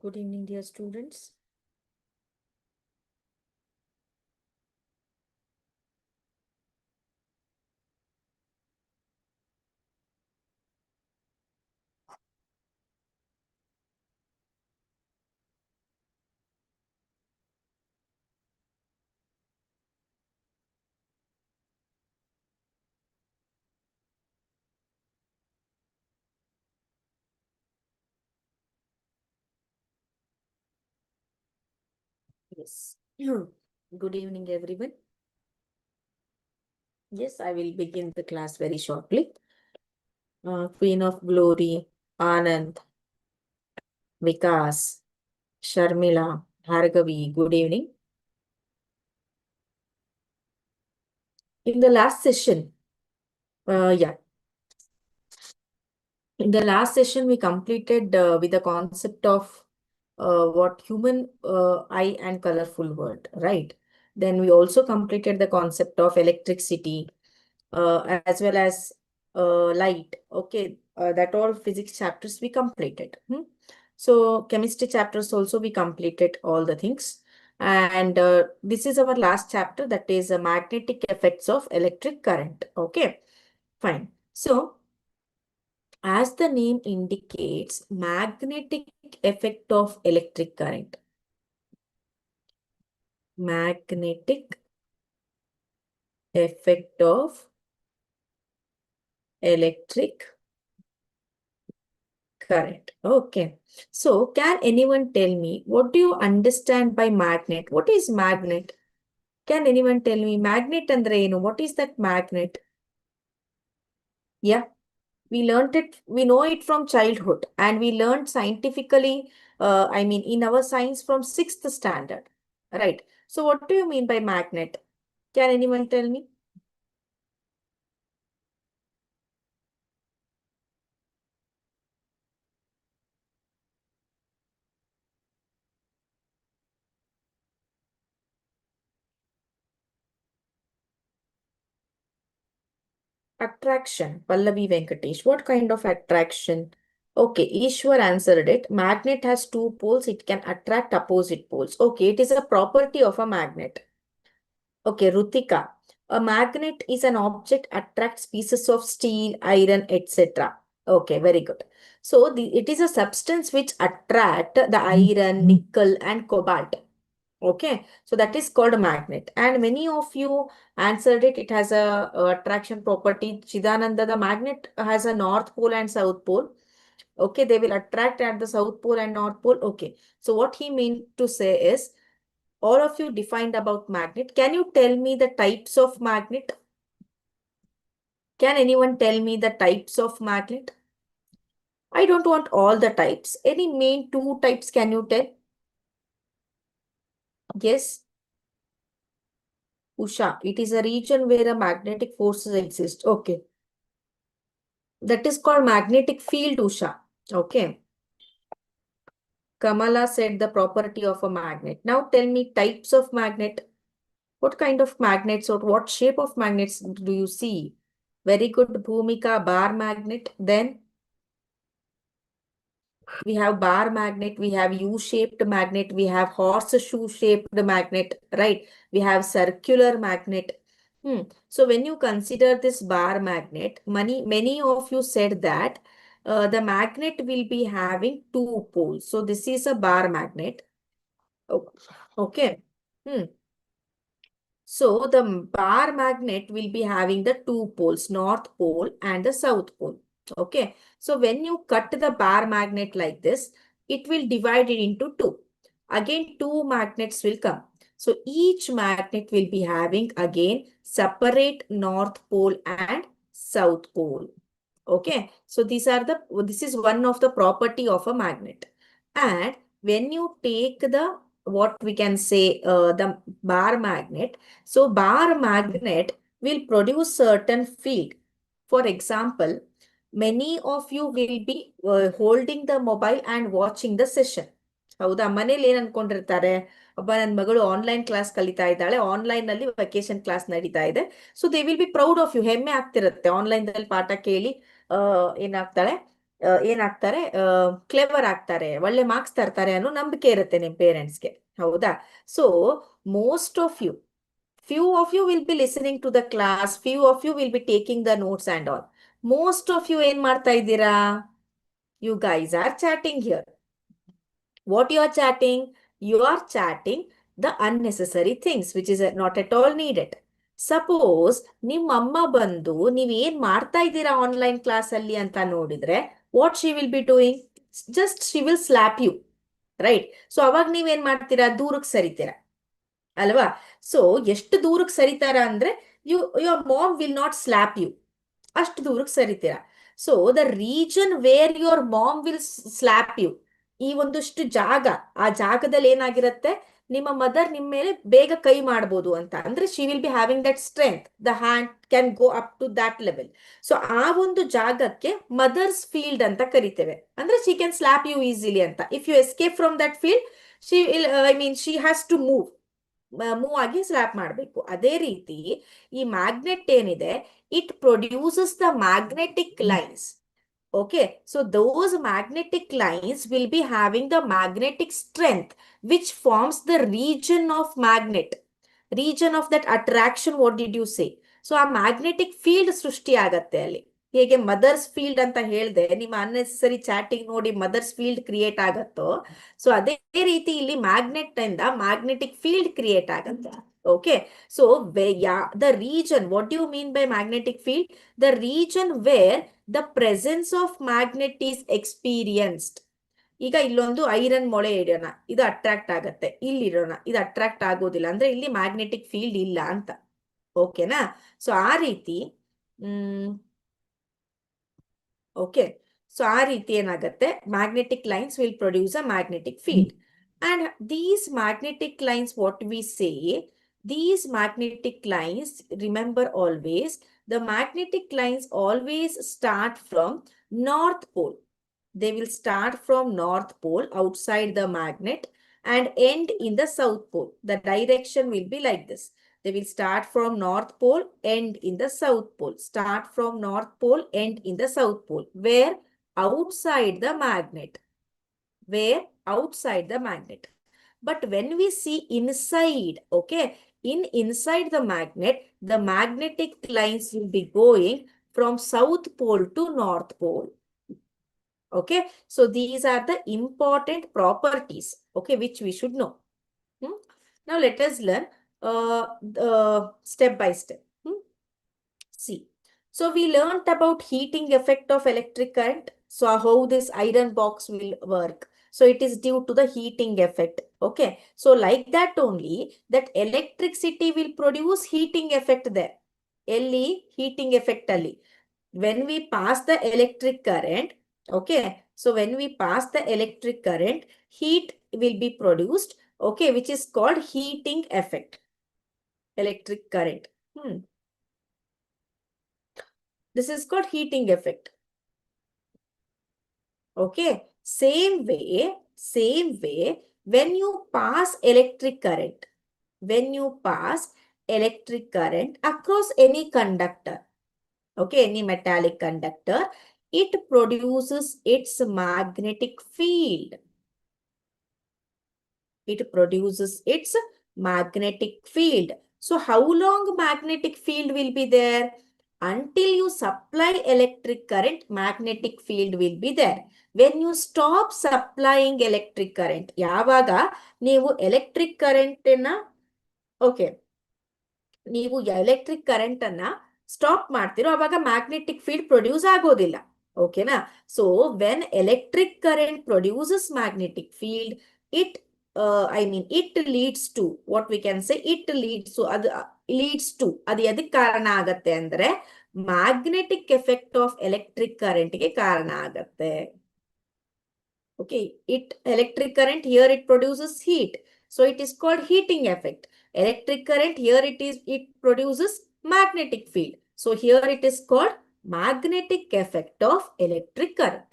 Good evening, dear students. Yes. Good evening, everyone. Yes, I will begin the class very shortly. Queen of Glory, Anand, Vikas, Sharmila, Bhargavi, good evening. In the last session, yeah, in the last session, we completed with the concept of what human eye and colorful world, right? Then we also completed the concept of electricity, as well as light. Okay, that all physics chapters we completed. So chemistry chapters also we completed all the things. And this is our last chapter, that is magnetic effects of electric current. Okay, fine. So as the name indicates, magnetic effect of electric current. Magnetic effect of electric current. Okay. So, can anyone tell me what do you understand by magnet? What is magnet? Can anyone tell me magnet andre ಏನು? What is that magnet? Yeah, we learned it. We know it from childhood, and we learned scientifically. I mean, in our science from sixth standard, right? So, what do you mean by magnet? Can anyone tell me? Attraction, Pallavi Venkatesh. What kind of attraction? Okay, Ishwar answered it. Magnet has two poles. It can attract opposite poles. Okay, it is a property of a magnet. Okay, Rutika. A magnet is an object attracts pieces of steel, iron, etc. Okay, very good. So it is a substance which attract the iron, nickel, and cobalt. Okay, so that is called a magnet. And many of you answered it. It has a attraction property. Chidananda, the magnet has a north pole and south pole. Okay, they will attract at the south pole and north pole. Okay, so what he meant to say is, all of you defined about magnet. Can you tell me the types of magnet? Can anyone tell me the types of magnet? I don't want all the types. Any main two types can you tell? Yes. Usha, it is a region where a magnetic forces exist. Okay. That is called magnetic field, Usha. Okay. Kamala said the property of a magnet. Now tell me types of magnet. What kind of magnets or what shape of magnets do you see? Very good, Bhumika, bar magnet. Then we have bar magnet, we have U-shaped magnet, we have horseshoe-shaped magnet, right? We have circular magnet. So when you consider this bar magnet, many of you said that the magnet will be having two poles. So this is a bar magnet. Okay. Hmm. So the bar magnet will be having the two poles, north pole and the south pole. Okay. So when you cut the bar magnet like this, it will divide it into two. Again, two magnets will come. So each magnet will be having again separate north pole and south pole. Okay. So this is one of the property of a magnet. And when you take the, what we can say, the bar magnet, so bar magnet will produce certain field. For example, many of you will be holding the mobile and watching the session. ಹೌದಾ ಮನೇಲಿ ಏನ್ ಅನ್ಕೊಂಡಿರ್ತಾರೆ, ಒಬ್ಬ ನನ್ನ ಮಗಳು online class ಕಲಿತಾ ಇದ್ದಾಳೆ, online ನಲ್ಲಿ vacation class ನಡೀತಾ ಇದೆ. So they will be proud of you, ಹೆಮ್ಮೆ ಆಗ್ತಿರುತ್ತೆ ಆನ್ಲೈನ್ ದಲ್ಲಿ ಪಾಠ ಕೇಳಿ ಏನಾಗ್ತಾಳೆ, ಏನಾಗ್ತಾರೆ, ಕ್ಲೆವರ್ ಆಗ್ತಾರೆ, ಒಳ್ಳೆ ಮಾರ್ಕ್ಸ್ ತರ್ತಾರೆ ಅನ್ನೋ ನಂಬಿಕೆ ಇರುತ್ತೆ ನಿಮ್ಮ ಪೇರೆಂಟ್ಸ್ಗೆ. ಹೌದಾ? So most of you, few of you will be listening to the class, few of you will be taking the notes and all. Most of you ಏನ್ ಮಾಡ್ತಾ ಇದ್ದೀರಾ? You guys are chatting here. What you are chatting? You are chatting the unnecessary things which is not at all needed. Suppose ನಿಮ್ಮ ಅಮ್ಮ ಬಂದು ನೀವ್ ಏನ್ ಮಾಡ್ತಾ ಇದ್ದೀರಾ ಆನ್ಲೈನ್ ಕ್ಲಾಸ್ ಅಲ್ಲಿ ಅಂತ ನೋಡಿದ್ರೆ, what she will be doing? Just she will slap you, right? So ಅವಾಗ ನೀವೇನ್ ಮಾಡ್ತೀರಾ? ದೂರಕ್ಕೆ ಸರಿತೀರಾ ಅಲ್ವಾ? ಸೊ ಎಷ್ಟು ದೂರಕ್ಕೆ ಸರಿತಾರ ಅಂದ್ರೆ, your mom will not slap you, ಅಷ್ಟು ದೂರಕ್ಕೆ ಸರಿತೀರಾ. So the reason where your mom will slap you, ಈ ಒಂದಷ್ಟು ಜಾಗ, ಆ ಜಾಗದಲ್ಲಿ ಏನಾಗಿರುತ್ತೆ, ನಿಮ್ಮ ಮದರ್ ನಿಮ್ಮ ಮೇಲೆ ಬೇಗ ಕೈ ಮಾಡ್ಬೋದು ಅಂತ. ಅಂದ್ರೆ she will be having that strength, the hand can go up to that level. So ಆ ಒಂದು ಜಾಗಕ್ಕೆ ಮದರ್ಸ್ ಫೀಲ್ಡ್ ಅಂತ ಕರಿತೇವೆ. ಅಂದ್ರೆ she can slap you easily ಅಂತ. If you escape from that field, she will, I mean she has to move ಆಗಿ slap ಮಾಡಬೇಕು. ಅದೇ ರೀತಿ ಈ ಮ್ಯಾಗ್ನೆಟ್ ಏನಿದೆ, it produces the magnetic lines. Okay, so those magnetic lines will be having the magnetic strength which forms the region of magnet, region of that attraction. What did you say? So ಆ magnetic field ಸೃಷ್ಟಿ ಆಗತ್ತೆ ಅಲ್ಲಿ. ಹೇಗೆ mother's field ಅಂತ ಹೇಳಿದೆ, ನಿಮ್ಮ unnecessary ಚಾಟಿಂಗ್ ನೋಡಿ mother's field create ಆಗತ್ತೋ, so ಅದೇ ರೀತಿ ಇಲ್ಲಿ ಮ್ಯಾಗ್ನೆಟ್ ಇಂದ ಮ್ಯಾಗ್ನೆಟಿಕ್ ಫೀಲ್ಡ್ ಕ್ರಿಯೇಟ್ ಆಗತ್ತೆ. Okay, so the region, what do you mean by magnetic field? The region where the presence of magnet is experienced. ಈಗ ಇಲ್ಲೊಂದು ಐರನ್ ಮೊಳೆ ಇಡೋಣ, ಇದು ಅಟ್ರಾಕ್ಟ್ ಆಗತ್ತೆ. ಇಲ್ಲಿರೋಣ, ಇದು ಅಟ್ರಾಕ್ಟ್ ಆಗೋದಿಲ್ಲ, ಅಂದ್ರೆ ಇಲ್ಲಿ ಮ್ಯಾಗ್ನೆಟಿಕ್ ಫೀಲ್ಡ್ ಇಲ್ಲ ಅಂತ. ಓಕೆನಾ? ಸೊ ಆ ರೀತಿ ಓಕೆ, ಸೊ ಆ ರೀತಿ ಏನಾಗತ್ತೆ, magnetic lines will produce a magnetic field. And these magnetic lines, what we say, these magnetic lines, remember always, the magnetic lines always start from North Pole. They will start from North Pole outside the magnet and end in the South Pole. The direction will be like this. They will start from North Pole, end in the South Pole. Start from North Pole, end in the South Pole. Where? Outside the magnet. Where? Outside the magnet. But when we see inside, okay, inside the magnetic lines will be going from South Pole to North Pole. Okay, so these are the important properties, okay, which we should know. Now let us learn step by step. See, so we learned about heating effect of electric current. So how this iron box will work. So it is due to the heating effect. Okay, so like that only, that electricity will produce heating effect there. Elli heating effect alli. When we pass the electric current, okay, so when we pass the electric current, heat will be produced, okay, which is called heating effect. Electric current. This is called heating effect. Okay, same way, when you pass electric current, across any conductor, okay, any metallic conductor, it produces its magnetic field. It produces its magnetic field. So how long magnetic field will be there? Until you supply electric current, magnetic field will be there. When you stop supplying electric current, ಯಾವಾಗ ನೀವು electric current ಅನ್ನ, okay, ನೀವು electric current ಅನ್ನ stop ಮಾಡ್ತಿರೋ ಅವಾಗ magnetic field produce ಆಗೋದಿಲ್ಲ. ಓಕೆನಾ? So when electric current produces magnetic field, it it leads to, what we can say, it leads to, ಅದು ಎದಕ್ಕೆ ಕಾರಣ ಆಗತ್ತೆ ಅಂದ್ರೆ magnetic effect of electric current ಗೆ ಕಾರಣ ಆಗತ್ತೆ. Okay, electric current, here it produces heat, so it is called heating effect. Electric current, here it produces magnetic field, so here it is called magnetic effect of electric current.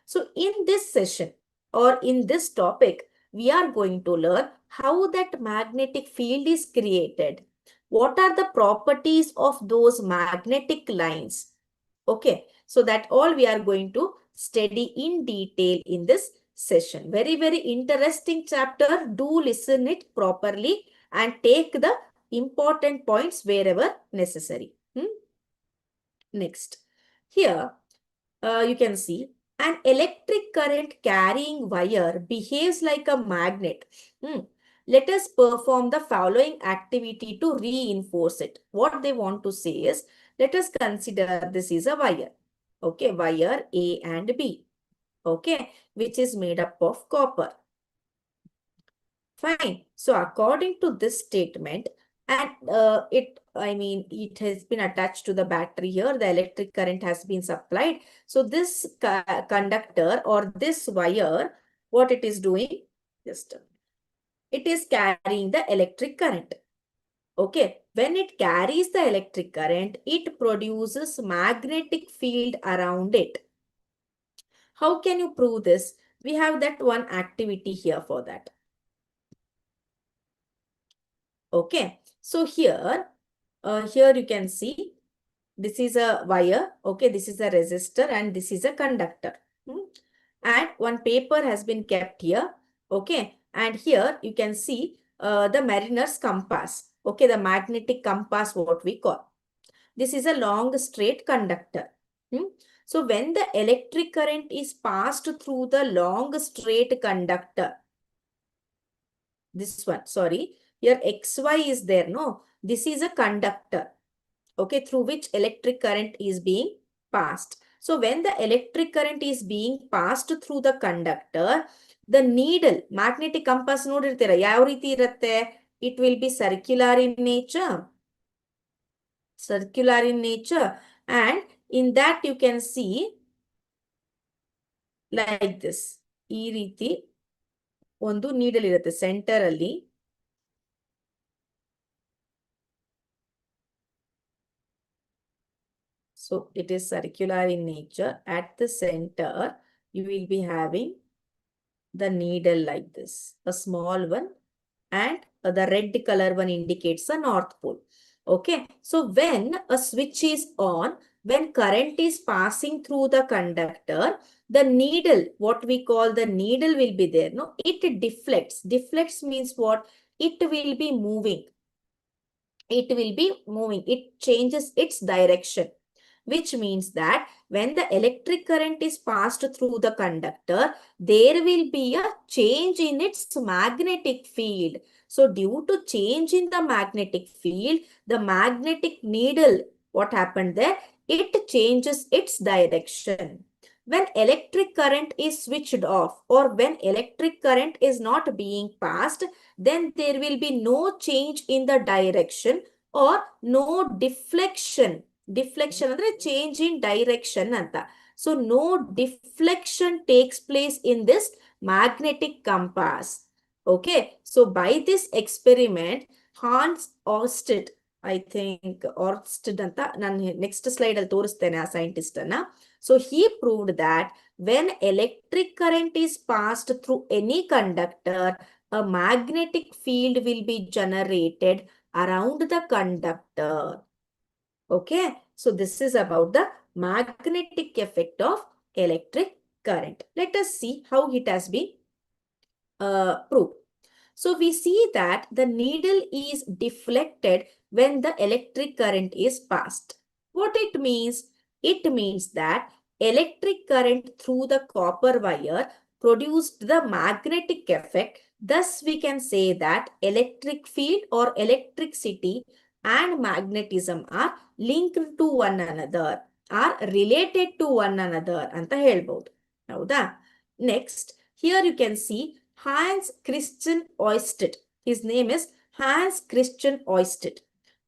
So in this session or in this topic, we are going to learn how that magnetic field is created. What are the properties of those magnetic lines? Okay, so that all we are going to study in detail in this session. Very, very interesting chapter. Do listen it properly and take the important points wherever necessary. Next, here you can see an electric current carrying wire behaves like a magnet. Let us perform the following activity to reinforce it. What they want to say is, let us consider this is a wire. Okay, wire A and B. Okay, which is made up of copper. Fine. So according to this statement, and it has been attached to the battery here. The electric current has been supplied. So this conductor or this wire, what it is doing, it is carrying the electric current. Okay. When it carries the electric current, it produces magnetic field around it. How can you prove this? We have that one activity here for that. Okay, so here you can see this is a wire. Okay, this is a resistor and this is a conductor. And one paper has been kept here. Okay, and here you can see the mariner's compass. Okay, the magnetic compass, what we call. This is a long straight conductor. So when the electric current is passed through the long straight conductor, this one, sorry, here XY is there, no? This is a conductor, okay, through which electric current is being passed. So when the electric current is being passed through the conductor, the needle, magnetic compass ನೋಡಿರ್ತೀರ ಯಾವ ರೀತಿ ಇರುತ್ತೆ? It will be circular in nature. Circular in nature. And in that you can see like this. ಈ ರೀತಿ ಒಂದು needle ಇರುತ್ತೆ centre ಅಲ್ಲಿ. So it is circular in nature. At the center, you will be having the needle like this, a small one, and the red color one indicates the North Pole. Okay, so when a switch is on, when current is passing through the conductor, the needle, what we call the needle will be there. No, it deflects. Deflects means what? It will be moving. It will be moving. It changes its direction, which means that when the electric current is passed through the conductor, there will be a change in its magnetic field. So due to change in the magnetic field, the magnetic needle, what happened there? It changes its direction. When electric current is switched off or when electric current is not being passed, then there will be no change in the direction or no deflection. Deflection andre change in direction anta. So no deflection takes place in this magnetic compass. Okay, so by this experiment, Hans Oersted, I think Oersted anta nan next slide alli toristene a scientist anna. So he proved that when electric current is passed through any conductor, a magnetic field will be generated around the conductor. Okay, so this is about the magnetic effect of electric current. Let us see how it has been proved. So we see that the needle is deflected when the electric current is passed. What it means? It means that electric current through the copper wire produced the magnetic effect. Thus, we can say that electric field or electricity and magnetism are linked to one another, are related to one another anta helbodu. Hauda? Next, here you can see Hans Christian Oersted. His name is Hans Christian Oersted.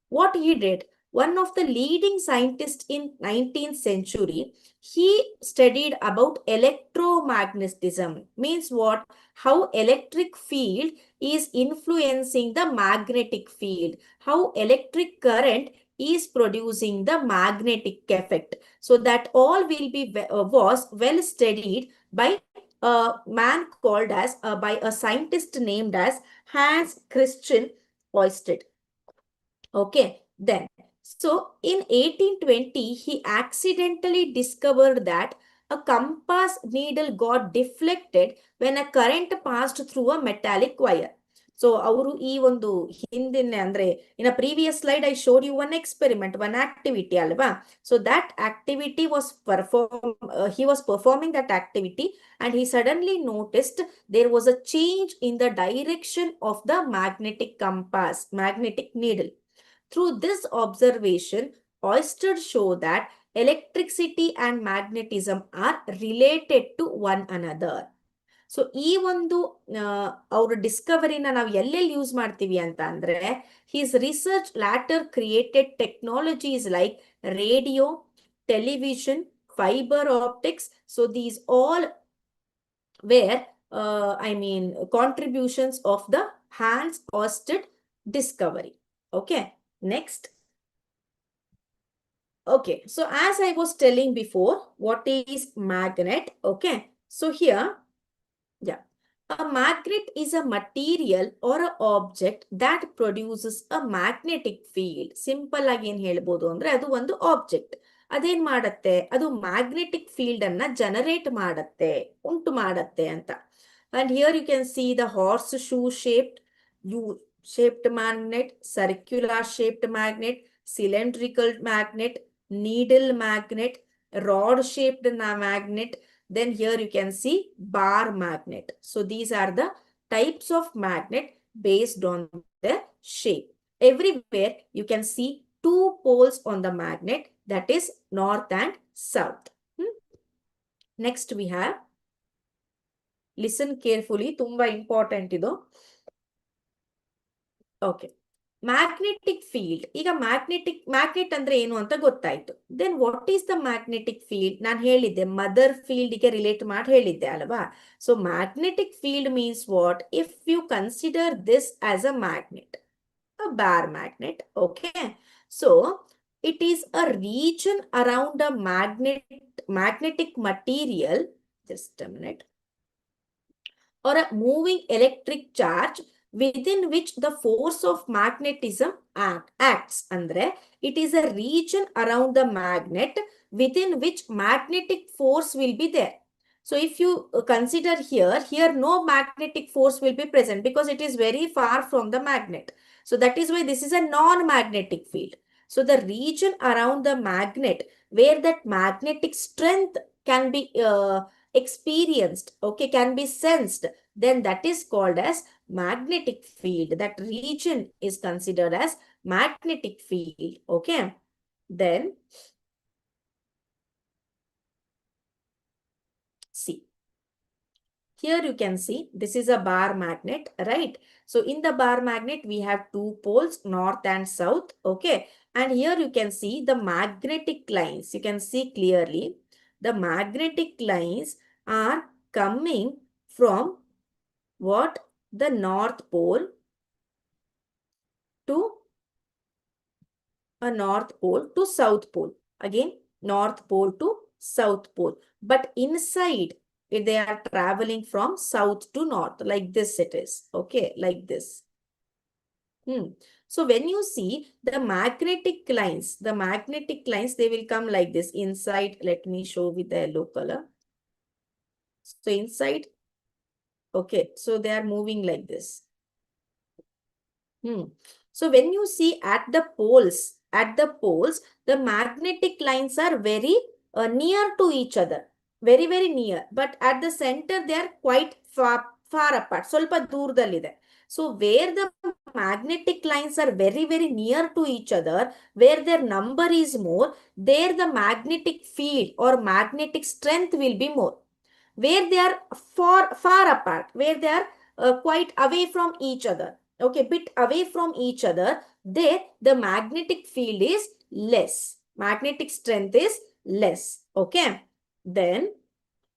What he did, one of the leading scientists in 19th century, he studied about electromagnetism. Means what? How electric field is influencing the magnetic field. How electric current is producing the magnetic effect. So that all will be was well studied by a man called as by a scientist named as Hans Christian Oersted. Okay, then so in 1820 he accidentally discovered that a compass needle got deflected when a current passed through a metallic wire. So ಅವರು ಈ ಒಂದು ಹಿಂದಿನ ಅಂದ್ರೆ in a previous slide I showed you one experiment one activity ಅಲ್ವಾ. So that activity was he was performing that activity and he suddenly noticed there was a change in the direction of the magnetic compass, magnetic needle. Through this observation, Oersted showed that electricity and magnetism are related to one another. So ಈ ಒಂದು ಅವ್ರ ಡಿಸ್ಕವರಿನ ನಾವು ಎಲ್ಲೆಲ್ಲಿ use ಮಾಡ್ತೀವಿ ಅಂತ ಅಂದ್ರೆ, his research later created technologies like radio, television, fiber optics. So these all were contributions of the Hans Oersted discovery. Okay, next. Okay, so as I was telling before, what is magnet? Okay, so here, yeah, a magnet is a material or an object that produces a magnetic field. Simple ಆಗಿ ಏನ್ ಹೇಳ್ಬೋದು ಅಂದ್ರೆ ಅದು ಒಂದು object. ಅದೇನ್ ಮಾಡತ್ತೆ, ಅದು magnetic field ಅನ್ನ ಜನರೇಟ್ ಮಾಡತ್ತೆ, ಉಂಟು ಮಾಡತ್ತೆ ಅಂತ. And here you can see the horseshoe shaped, U-shaped magnet, circular shaped magnet, cylindrical magnet, needle magnet, rod shaped magnet. Then here you can see bar magnet. So these are the types of magnet based on their shape. Everywhere you can see two poles on the magnet, that is north and south. Next we have, listen carefully, tumba important idu. Okay. Magnetic field. ಈಗ magnet ಅಂದ್ರೆ ಏನು ಅಂತ ಗೊತ್ತಾಯ್ತು. Then what is the magnetic field? ನಾನು ಹೇಳಿದ್ದೆ mother field ಗೆ relate ಮಾಡಿ ಹೇಳಿದ್ದೆ ಅಲ್ವಾ. So magnetic field means what? If you consider this as a magnet, a bar magnet, okay? So it is a region around a magnetic material, just a minute, or a moving electric charge within which the force of magnetism acts. Andre, it is a region around the magnet within which magnetic force will be there. So if you consider here no magnetic force will be present because it is very far from the magnet. So that is why this is a non-magnetic field. So the region around the magnet where that magnetic strength can be experienced, okay, can be sensed, then that is called as magnetic field. That region is considered as magnetic field, okay? Then see, here you can see this is a bar magnet, right? So in the bar magnet we have two poles, north and south, okay? And here you can see the magnetic lines. You can see clearly the magnetic lines are coming from what? The north pole to a north pole to south pole. Again, north pole to south pole. But inside, they are traveling from south to north. Like this it is. Okay, like this. So when you see the magnetic lines, they will come like this. Inside, let me show with the yellow color. So inside, okay, so they are moving like this. So when you see at the poles, the magnetic lines are very near to each other. Very, very near. But at the center, they are quite far apart. Solpa doordallide. So where the magnetic lines are very, very near to each other, where their number is more, there the magnetic field or magnetic strength will be more. Where they are far apart, where they are quite away from each other, okay, bit away from each other, there the magnetic field is less, magnetic strength is less, okay? Then,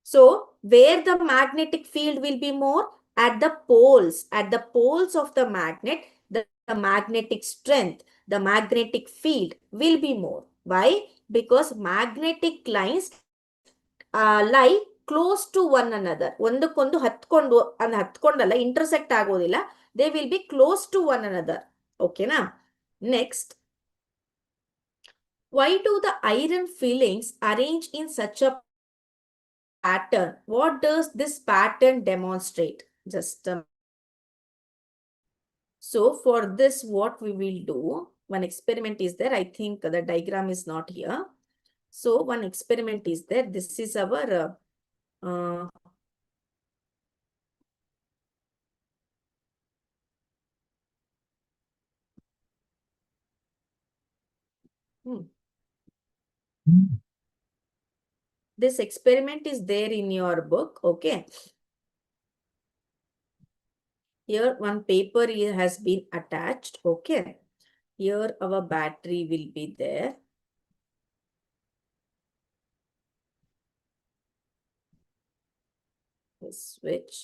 so where the magnetic field will be more? At the poles of the magnet, the magnetic strength, the magnetic field will be more. Why? Because magnetic lines lie close to one another. ಒಂದಕ್ಕೊಂದು ಹತ್ಕೊಂಡಲ್ಲ, intersect ಆಗೋದಿಲ್ಲ. They will be close to one another. Okay, na? Next, why do the iron fillings arrange in such a pattern. What does this pattern demonstrate? Just so for this, what we will do, one experiment is there. I think the diagram is not here. So one experiment is there. This is our this experiment is there in your book. Okay. Here one paper has been attached. Okay. Here our battery will be there. Switch.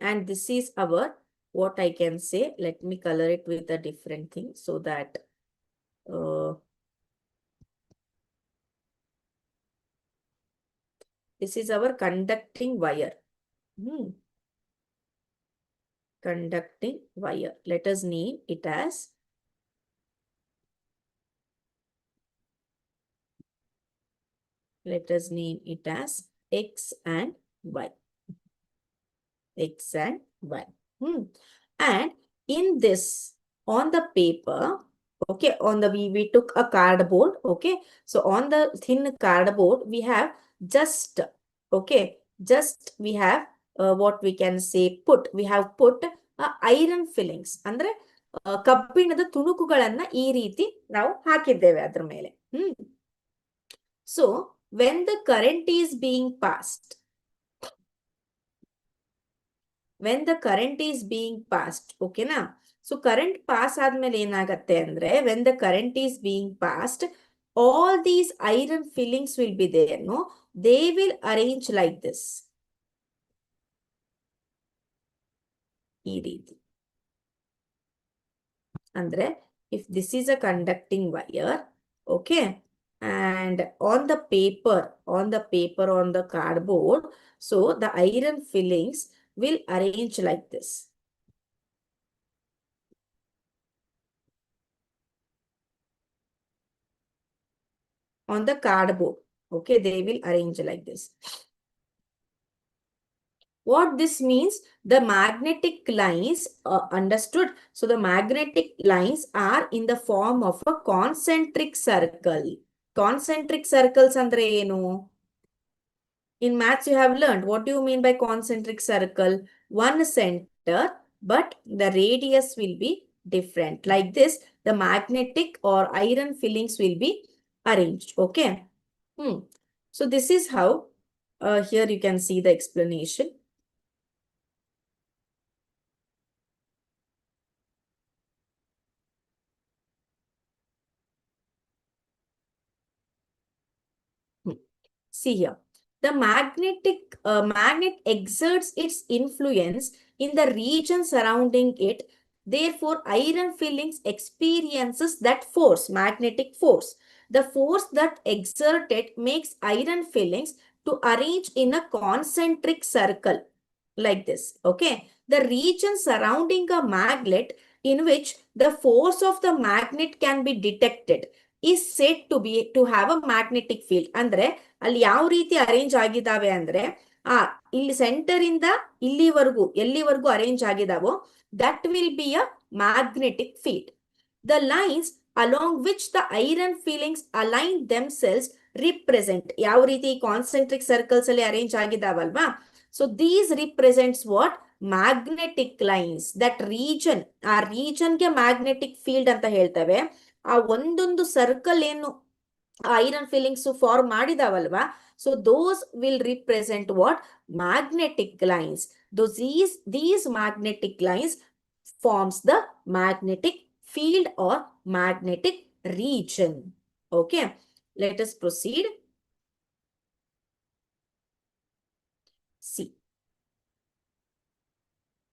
And this is our, what I can say, let me color it with a different thing so that this is our conducting wire. Conducting wire. Let us name it as X and Y. X and Y. And in this, on the paper, okay, on the we took a cardboard, okay. So on the thin cardboard, we have just, okay, just we have what we can say we have put iron fillings. ಅಂದ್ರೆ ಕಬ್ಬಿಣದ ತುಣುಕುಗಳನ್ನ ಈ ರೀತಿ ನಾವು ಹಾಕಿದ್ದೇವೆ ಅದ್ರ ಮೇಲೆ. So when the current is being passed, okay na? So current pass ಆದ್ಮೇಲೆ ಏನಾಗತ್ತೆ ಅಂದ್ರೆ, when the current is being passed, all these iron fillings will be there, no? They will arrange like this. ಈ ರೀತಿ. ಅಂದ್ರೆ, if this is a conducting wire, okay, and on the paper, on the cardboard, so the iron fillings will arrange like this. On the cardboard, okay, they will arrange like this. What this means, the magnetic lines understood. So the magnetic lines are in the form of a concentric circle. Concentric circles andre enu? In maths you have learned. What do you mean by concentric circle? One center, but the radius will be different. Like this, the magnetic or iron fillings will be arranged. Okay. So this is how, here you can see the explanation. See here, the magnet exerts its influence in the region surrounding it. Therefore, iron fillings experiences that force, magnetic force. The force that exerted makes iron fillings to arrange in a concentric circle like this. Okay, the region surrounding a magnet in which the force of the magnet can be detected is said to have a magnetic field. Andre ಅಲ್ಲಿ ಯಾವ ರೀತಿ arrange ಆಗಿದ್ದಾವೆ ಅಂದ್ರೆ, ಇಲ್ಲಿ centre ಇಂದ ಎಲ್ಲಿವರೆಗೂ arrange ಆಗಿದಾವೋ, that will be a magnetic field. The lines along which the iron filings align themselves represent, ಯಾವ ರೀತಿ ಕಾನ್ಸೆಂಟ್ರಿಕ್ ಸರ್ಕಲ್ಸ್ ಅಲ್ಲಿ ಅರೇಂಜ್ ಆಗಿದಾವಲ್ವಾ, so these represents what, magnetic lines. That reason, ಆ ರೀಜನ್ಗೆ ಮ್ಯಾಗ್ನೆಟಿಕ್ ಫೀಲ್ಡ್ ಅಂತ ಹೇಳ್ತೇವೆ. ಆ ಒಂದೊಂದು ಸರ್ಕಲ್ ಏನು iron fillings form ಮಾಡಿದಾವಲ್ವಾ, so those will represent what, magnetic lines. These magnetic lines forms the magnetic field or magnetic region. Okay, let us proceed. See,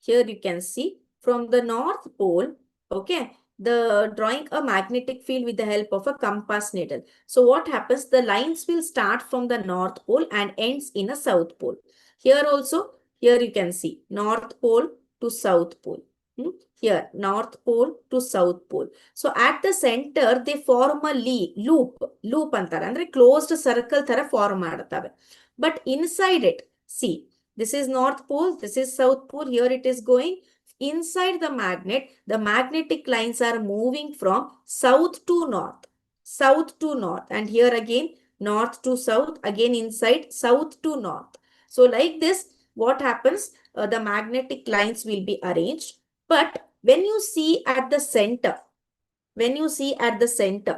here you can see from the North Pole, okay, the drawing a magnetic field with the help of a compass needle. So what happens, the lines will start from the North Pole and ends in a South Pole. Here also, here you can see North Pole to South Pole. Here North Pole to South Pole. So at the center they form a loop ಅಂತಾರೆ, ಅಂದ್ರೆ closed circle ತರ form ಮಾಡ್ತವೆ. But inside it, see, this is North Pole, this is South Pole, here it is going. Inside the magnet, the magnetic lines are moving from south to north, south to north, and here again, north to south, again inside, south to north. So like this, what happens? The magnetic lines will be arranged. But when you see at the center, when you see at the center,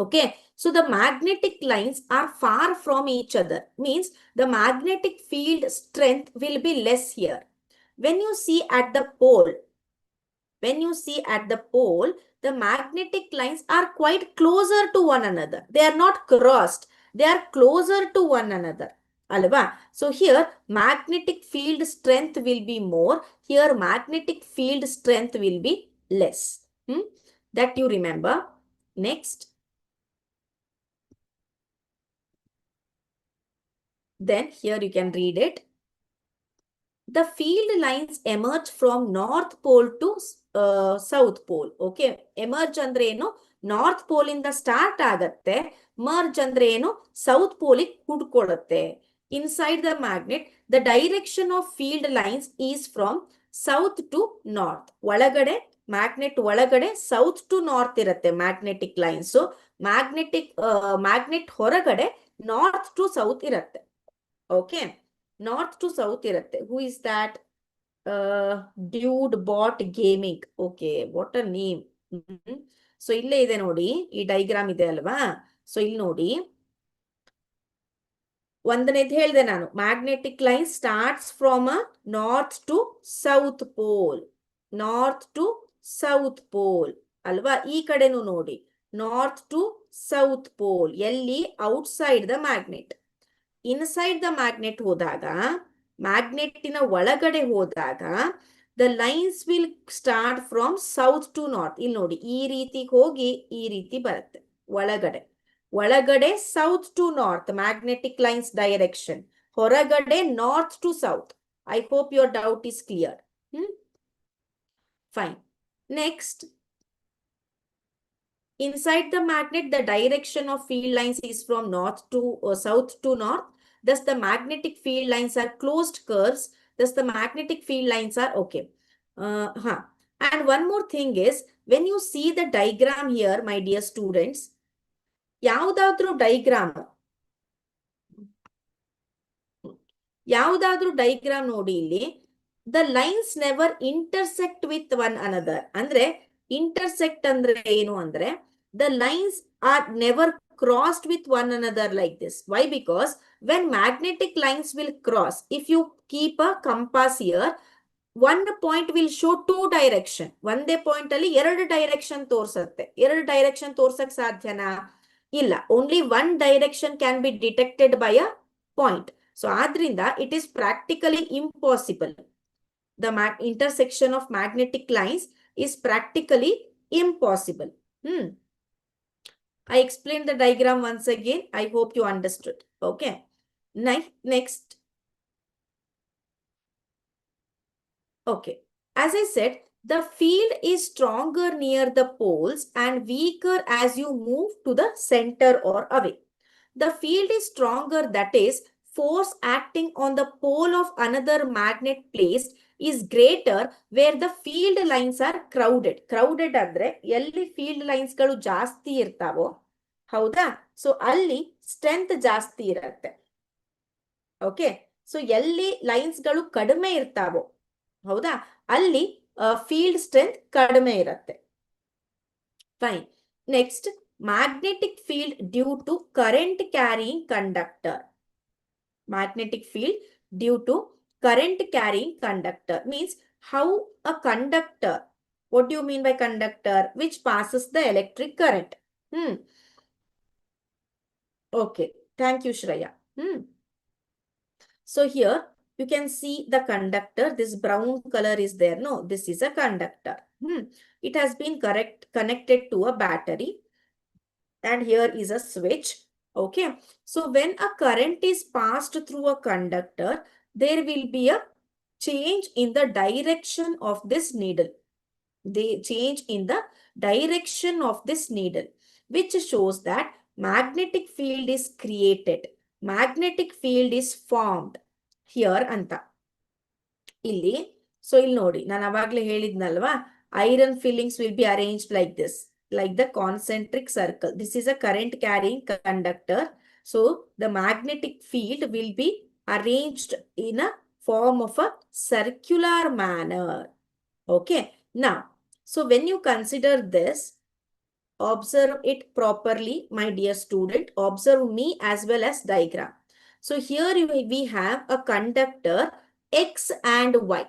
okay, so the magnetic lines are far from each other, means the magnetic field strength will be less here. When you see at the pole, when you see at the pole, the magnetic lines are quite closer to one another. They are not crossed. They are closer to one another. Alva. So here magnetic field strength will be more. Here magnetic field strength will be less. That you remember. Next. Then here you can read it. The field lines emerge from North Pole to South Pole. Okay. Emerge ಅಂದ್ರೆ ಏನು? North Pole ಇಂದ start ಆಗತ್ತೆ. Merge ಅಂದ್ರೆ ಏನು? South Pole ಗೆ ಹುಡ್ಕೊಳ್ಳುತ್ತೆ. Inside the magnet, the direction of field lines is from south to north. ಒಳಗಡೆ, magnet ಒಳಗಡೆ south to north ಇರುತ್ತೆ magnetic lines. So, magnet ಹೊರಗಡೆ north to south ಇರುತ್ತೆ. Okay. North to south ಇರುತ್ತೆ. Who is that? Dude bot gaming. Okay. What a name. So ಇಲ್ಲೇ ಇದೆ ನೋಡಿ. ಈ ಡೈಗ್ರಾಮ್ ಇದೆ ಅಲ್ವಾ? ಸೊ ಇಲ್ಲಿ ನೋಡಿ. ಒಂದನೇದು ಹೇಳಿದೆ ನಾನು. Magnetic line starts from a north to south pole. North to south pole ಅಲ್ವಾ? ಈ ಕಡೆನೂ ನೋಡಿ. North to south pole. ಎಲ್ಲಿ? Outside the magnet. Inside the magnet ಹೋದಾಗ, ಮ್ಯಾಗ್ನೆಟ್ಟಿನ ಒಳಗಡೆ ಹೋದಾಗ, the lines will start from south to north. ಇಲ್ಲಿ ನೋಡಿ, ಈ ರೀತಿ ಹೋಗಿ ಈ ರೀತಿ ಬರುತ್ತೆ ಒಳಗಡೆ. ಒಳಗಡೆ south to north magnetic lines direction, ಹೊರಗಡೆ north to south. I hope your doubt is clear. Fine. Next, inside the magnet, the direction of field lines is from north to south to north. Thus, the magnetic field lines are closed curves. Thus, the magnetic field lines are okay. And one more thing is, when you see the diagram here, my dear students, ಯಾವುದಾದ್ರೂ diagram ನೋಡಿ ಇಲ್ಲಿ, the lines never intersect with one another. ಅಂದ್ರೆ intersect ಅಂದ್ರೆ ಏನು ಅಂದ್ರೆ, the lines are never crossed with one another like this. Why? Because when magnetic lines will cross, if you keep a compass here, one point will show two direction. ಒಂದೇ point ಅಲ್ಲಿ ಎರಡು direction ತೋರ್ಸತ್ತೆ. ಎರಡು direction ತೋರ್ಸಕ್ ಸಾಧ್ಯನಾ? ಇಲ್ಲ. Only one direction can be detected by a point. So ಆದ್ರಿಂದ it is practically impossible. The intersection of magnetic lines is practically impossible. I explained the diagram once again. I hope you understood. Okay. Next. Okay. As I said, the field is stronger near the poles and weaker as you move to the center or away. The field is stronger, that is, force acting on the pole of another magnet placed is greater where the field lines are crowded. Crowded ಅಂದ್ರೆ ಎಲ್ಲಿ field lines ಗಳು ಜಾಸ್ತಿ ಇರ್ತಾವೋ, ಹೌದಾ? So ಅಲ್ಲಿ strength ಜಾಸ್ತಿ ಇರುತ್ತೆ. Okay. So ಎಲ್ಲಿ lines ಗಳು ಕಡಿಮೆ ಇರ್ತಾವೋ, ಹೌದಾ, ಅಲ್ಲಿ ಫೀಲ್ಡ್ ಸ್ಟ್ರೆಂತ್ ಕಡಿಮೆ ಇರುತ್ತೆ. Fine. Next, magnetic field due to current carrying conductor. Magnetic field due to current carrying conductor means how a conductor, what do you mean by conductor? Which passes the electric current. Okay, thank you, Shreya. So here you can see the conductor. This brown color is there. No, this is a conductor. It has been connected to a battery. And here is a switch. Okay. So when a current is passed through a conductor, there will be a change in the direction of this needle. They change in the direction of this needle, which shows that magnetic field is created. magnetic field is formed here ಅಂತ ಇಲ್ಲಿ. So ಇಲ್ಲಿ ನೋಡಿ, ನಾನು ಅವಾಗಲೇ ಹೇಳಿದ್ನಲ್ವಾ, iron filings will be arranged like this, like the concentric circle. This is a current carrying conductor. So the magnetic field will be arranged in a form of a circular manner. Okay. Now, so when you consider this, observe it properly, my dear student. Observe me as well as diagram. So here we have a conductor X and Y.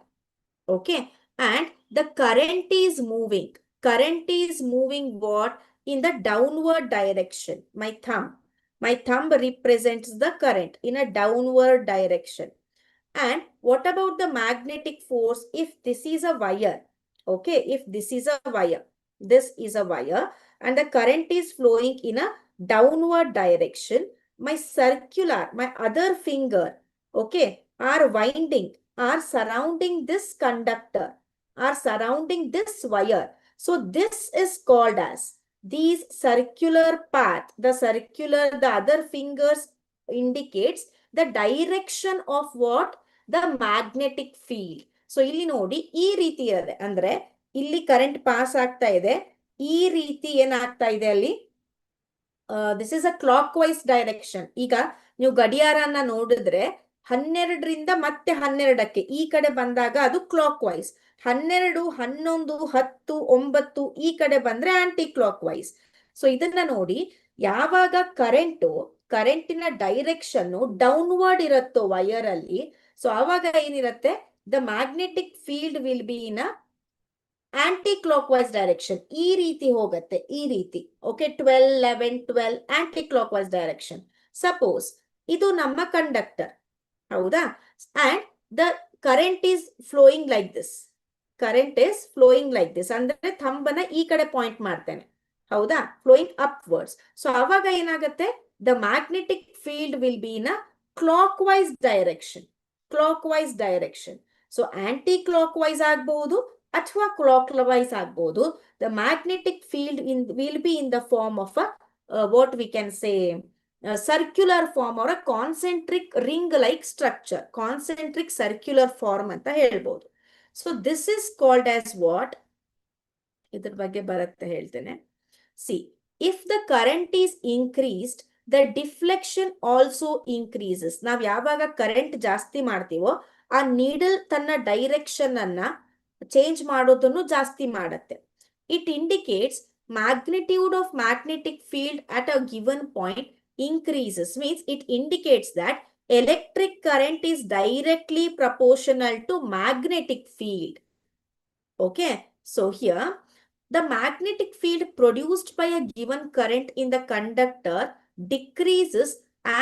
Okay. And the current is moving. Current is moving what? In the downward direction. My thumb represents the current in a downward direction. And what about the magnetic force? If this is a wire, okay, if this is a wire, this is a wire, and the current is flowing in a downward direction, my other finger, okay, are winding, are surrounding this conductor, are surrounding this wire. So this is called as these circular path. The other fingers indicates the direction of what? The magnetic field. So ಇಲ್ಲಿ ನೋಡಿ, ಈ ರೀತಿ ಇದೆ ಅಂದ್ರೆ ಇಲ್ಲಿ current pass ಆಗ್ತಾ ಇದೆ, ಈ ರೀತಿ ಏನಾಗ್ತಾ ಇದೆ ಅಲ್ಲಿ, this is a clock wise direction. ಈಗ ನೀವು ಗಡಿಯಾರನ ನೋಡಿದ್ರೆ 12ರಿಂದ ಮತ್ತೆ 12ಕ್ಕೆ ಈ ಕಡೆ ಬಂದಾಗ ಅದು ಕ್ಲಾಕ್ ವೈಸ್, 12, 11, 10, 9 ಈ ಕಡೆ ಬಂದ್ರೆ ಆಂಟಿ ಕ್ಲಾಕ್ ವೈಸ್. ಸೊ ಇದನ್ನ ನೋಡಿ, ಯಾವಾಗ ಕರೆಂಟಿನ ಡೈರೆಕ್ಷನ್ ಡೌನ್ವರ್ಡ್ ಇರುತ್ತೋ ವೈರ್ ಅಲ್ಲಿ, ಸೊ ಆವಾಗ ಏನಿರುತ್ತೆ, the magnetic field will be in aunty clock wise direction. ಈ ರೀತಿ ಹೋಗುತ್ತೆ, ಈ ರೀತಿ. Okay, 12, 11, 12 aunty clock wise direction. Suppose ಇದು ನಮ್ಮ ಕಂಡಕ್ಟರ್, ಹೌದಾ, and the current is flowing like this. Current is flowing like this ಅಂದ್ರೆ ಥಂಬನ ಈ ಕಡೆ ಪಾಯಿಂಟ್ ಮಾಡ್ತೇನೆ, ಹೌದಾ, ಫ್ಲೋಯಿಂಗ್ ಅಪ್ವರ್ಡ್ಸ್. ಸೊ ಆವಾಗ ಏನಾಗುತ್ತೆ, the magnetic field will be in a clock wise direction. Clock wise direction. So aunty clock wise ಆಗ್ಬಹುದು ಅಥವಾ ಕ್ಲಾಕ್ ವೈಸ್ ಆಗ್ಬಹುದು. The magnetic field will be in the form of a what we can say circular form or a concentric ring like structure. Concentric circular form ಅಂತ ಹೇಳ್ಬೋದು. So this is called as what? ಇದ್ರ ಬಗ್ಗೆ ಬರುತ್ತೆ, ಹೇಳ್ತೇನೆ. See, if the current is increased, the deflection also increases. ನಾವು ಯಾವಾಗ current ಜಾಸ್ತಿ ಮಾಡ್ತೀವೋ ಆ ನೀಡಲ್ ತನ್ನ ಡೈರೆಕ್ಷನ್ ಅನ್ನ ಚೇಂಜ್ ಮಾಡೋದನ್ನು ಜಾಸ್ತಿ ಮಾಡುತ್ತೆ. It indicates magnitude of magnetic field at a given point increases. Means it indicates that electric current is directly proportional to magnetic field. Okay, so here the magnetic field produced by a given current in the conductor decreases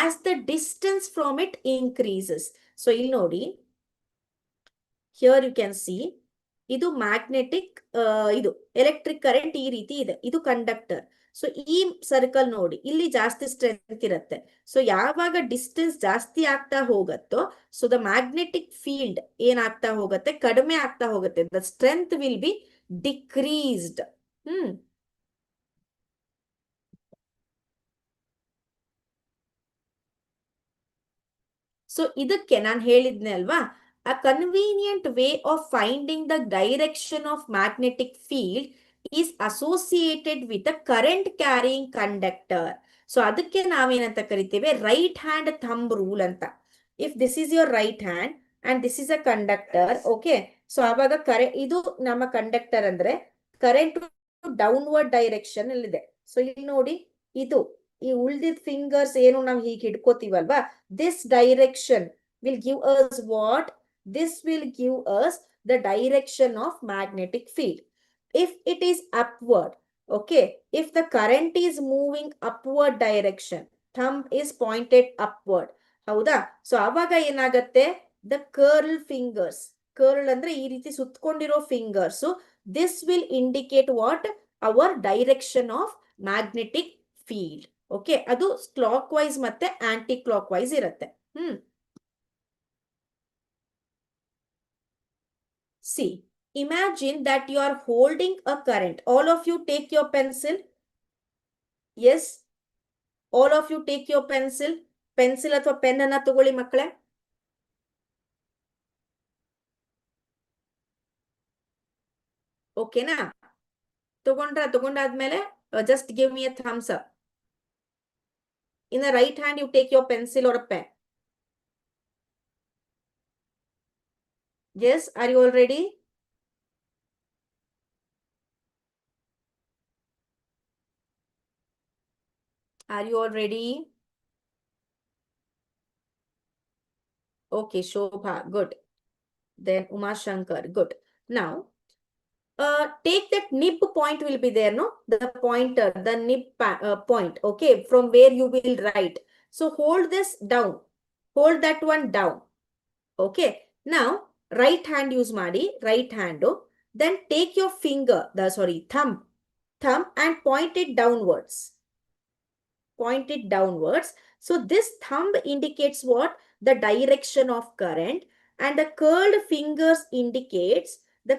as the distance from it increases. So ಇಲ್ಲಿ ನೋಡಿ, here you can see, ಇದು magnetic, ಇದು electric current ಈ ರೀತಿ ಇದೆ, ಇದು conductor. So ಈ circle ನೋಡಿ, ಇಲ್ಲಿ ಜಾಸ್ತಿ ಸ್ಟ್ರೆಂತ್ ಇರುತ್ತೆ. ಸೊ ಯಾವಾಗ ಡಿಸ್ಟೆನ್ಸ್ ಜಾಸ್ತಿ ಆಗ್ತಾ ಹೋಗತ್ತೋ, ಸೊ ದ ಮ್ಯಾಗ್ನೆಟಿಕ್ ಫೀಲ್ಡ್ ಏನಾಗ್ತಾ ಹೋಗುತ್ತೆ, ಕಡಿಮೆ ಆಗ್ತಾ ಹೋಗುತ್ತೆ. The strength will be decreased. So ಇದಕ್ಕೆ ನಾನು ಹೇಳಿದ್ನೆ ಅಲ್ವಾ, a convenient way of finding the direction of magnetic field is associated with the current carrying conductor. So ಅದಕ್ಕೆ ನಾವೇನಂತ ಕರಿತೇವೆ, ರೈಟ್ ಹ್ಯಾಂಡ್ ಥಂಬ್ ರೂಲ್ ಅಂತ. If this is your right hand and this is a conductor, okay, so ಆವಾಗ ಇದು ನಮ್ಮ conductor ಅಂದ್ರೆ current downward direction ಅಲ್ಲಿದೆ. So ಇಲ್ಲಿ ನೋಡಿ, ಇದು ಈ ಉಳ್ದಿದ್ ಫಿಂಗರ್ಸ್ ಏನು ನಾವು ಹೀಗೆ ಹಿಡ್ಕೋತೀವಲ್ವಾ, this direction will give us what? This will give us the direction of magnetic field. If it is upward, okay, if the current is moving upward direction, thumb is pointed upward, ಹೌದಾ, so ಆವಾಗ ಏನಾಗತ್ತೆ, the curl fingers, curl ಅಂದ್ರೆ ಈ ರೀತಿ ಸುತ್ತಕೊಂಡಿರೋ fingers, this will indicate what? Our direction of magnetic field. Okay, ಅದು clock wise ಮತ್ತೆ aunty clock wise ಇರುತ್ತೆ. See, imagine that you are holding a current. All of you take your pencil. Yes, all of you take your pencil. Pencil ಅಥವಾ pen ಅನ್ನ ತಗೊಳ್ಳಿ ಮಕ್ಕಳೇ. ಓಕೆನಾ? ತಗೊಂಡಾದ್ಮೇಲೆ just give me a thumbs up. In the right hand, you take your pencil or a pen. Yes, are you all ready? Are you all ready? Okay, Shobha, good. Then Uma Shankar, good. Now, take that nib point will be there, no? The pointer, the nib point, okay, from where you will write. So hold this down. Hold that one down. Okay. Now, right hand use ಮಾಡಿ, right hand. Then take your finger, thumb and point it downwards. Point it downwards. So this thumb indicates what? The direction of current, and the curled fingers indicates the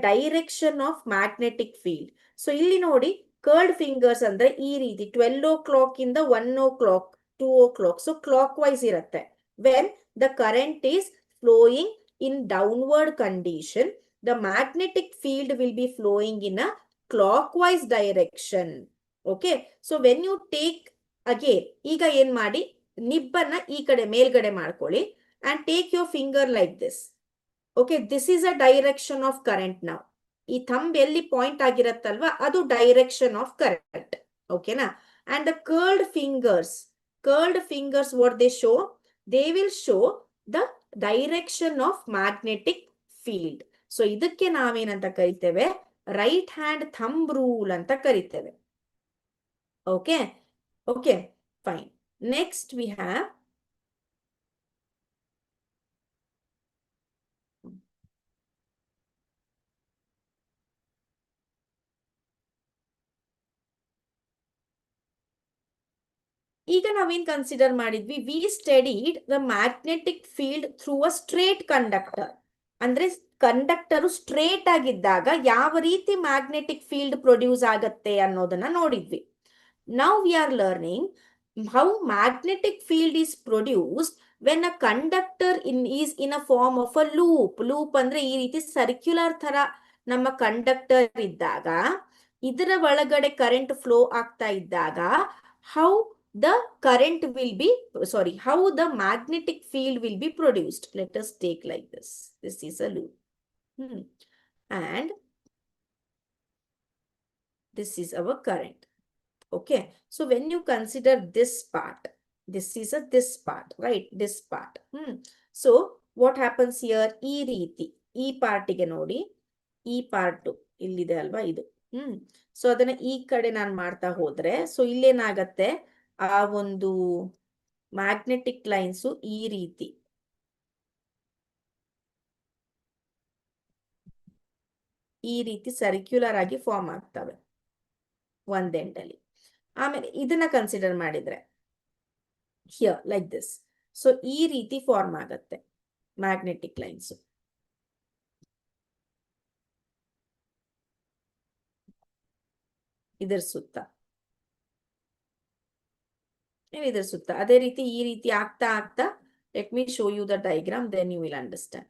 direction of magnetic field. So ಇಲ್ಲಿ ನೋಡಿ, curled fingers ಅಂದ್ರೆ ಈ ರೀತಿ 12 o'clock ಇಂದ 1 o'clock, 2 o'clock. So clockwise ಇರುತ್ತೆ. When the current is flowing in downward condition, the magnetic field will be flowing in a clockwise direction. Okay, so when you take again, ಈಗ ಏನ್ ಮಾಡಿ, ನಿಬ್ಬನ್ನ ಈ ಕಡೆ ಮೇಲ್ಗಡೆ ಮಾಡ್ಕೊಳ್ಳಿ and take your finger like this. Okay, this is a direction of current now. ಈ thumb ಎಲ್ಲಿ point ಆಗಿರತ್ತಲ್ವಾ, ಅದು ಡೈರೆಕ್ಷನ್ ಆಫ್ ಕರೆಂಟ್. ಓಕೆನಾ? and the curled fingers what they show? They will show the direction of magnetic field. So ಇದಕ್ಕೆ ನಾವೇನಂತ ಕರಿತೇವೆ? Right hand thumb rule ಅಂತ ಕರಿತೇವೆ. Okay, okay, fine. Next we have ಈಗ ನಾವೇನ್ ಕನ್ಸಿಡರ್ ಮಾಡಿದ್ವಿ? V studied the magnetic field through a straight conductor. ಅಂದ್ರೆ conductor straight ಆಗಿದ್ದಾಗ ಯಾವ ರೀತಿ ಮ್ಯಾಗ್ನೆಟಿಕ್ ಫೀಲ್ಡ್ ಪ್ರೊಡ್ಯೂಸ್ ಆಗತ್ತೆ ಅನ್ನೋದನ್ನ ನೋಡಿದ್ವಿ. Now we are learning how magnetic field is produced when a conductor is in a form of a loop. Loop ಅಂದ್ರೆ ಈ ರೀತಿ ಸರ್ಕ್ಯುಲರ್ ತರ ನಮ್ಮ ಕಂಡಕ್ಟರ್ ಇದ್ದಾಗ, ಇದರ ಒಳಗಡೆ ಕರೆಂಟ್ ಫ್ಲೋ ಆಗ್ತಾ ಇದ್ದಾಗ, how the magnetic field will be produced. Let us take like this. This is a loop. And this is our current. Okay, so when you consider this part, this is this part, right? This part. So what happens here? ಈ ರೀತಿ ಈ ಪಾರ್ಟಿಗೆ ನೋಡಿ, ಈ part ಇಲ್ಲಿದೆ ಅಲ್ವಾ ಇದು. So ಅದನ್ನ ಈ ಕಡೆ ನಾನು ಮಾಡ್ತಾ ಹೋದ್ರೆ, ಸೊ ಇಲ್ಲೇನಾಗತ್ತೆ, ಆ ಒಂದು ಮ್ಯಾಗ್ನೆಟಿಕ್ ಲೈನ್ಸ್ ಈ ರೀತಿ ಸರ್ಕ್ಯುಲರ್ ಆಗಿ ಫಾರ್ಮ್ ಆಗ್ತವೆ ಒಂದ್ ಎಂಡ್ ಅಲ್ಲಿ. ಆಮೇಲೆ ಇದನ್ನ ಕನ್ಸಿಡರ್ ಮಾಡಿದ್ರೆ ಹಿಯರ್ ಲೈಕ್ ದಿಸ್. ಸೊ ಈ ರೀತಿ ಫಾರ್ಮ್ ಆಗತ್ತೆ ಮ್ಯಾಗ್ನೆಟಿಕ್ ಲೈನ್ಸ್. ಇದರ ಸುತ್ತ ಅದೇ ರೀತಿ ಈ ರೀತಿ ಆಗ್ತಾ let me show you the diagram, then you will understand.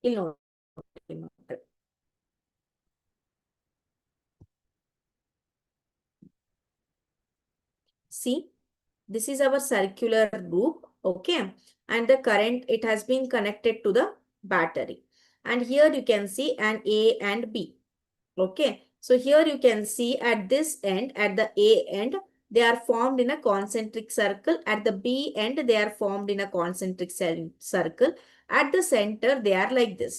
ಇಲ್ಲಿ ನೋಡಿ, see, this is our circular loop, okay, and the current, it has been connected to the battery, and here you can see an A and B. Okay, so here you can see at this end, at the A end, they are formed in a concentric circle. At the B end, they are formed in a concentric circle. At the center, they are like this.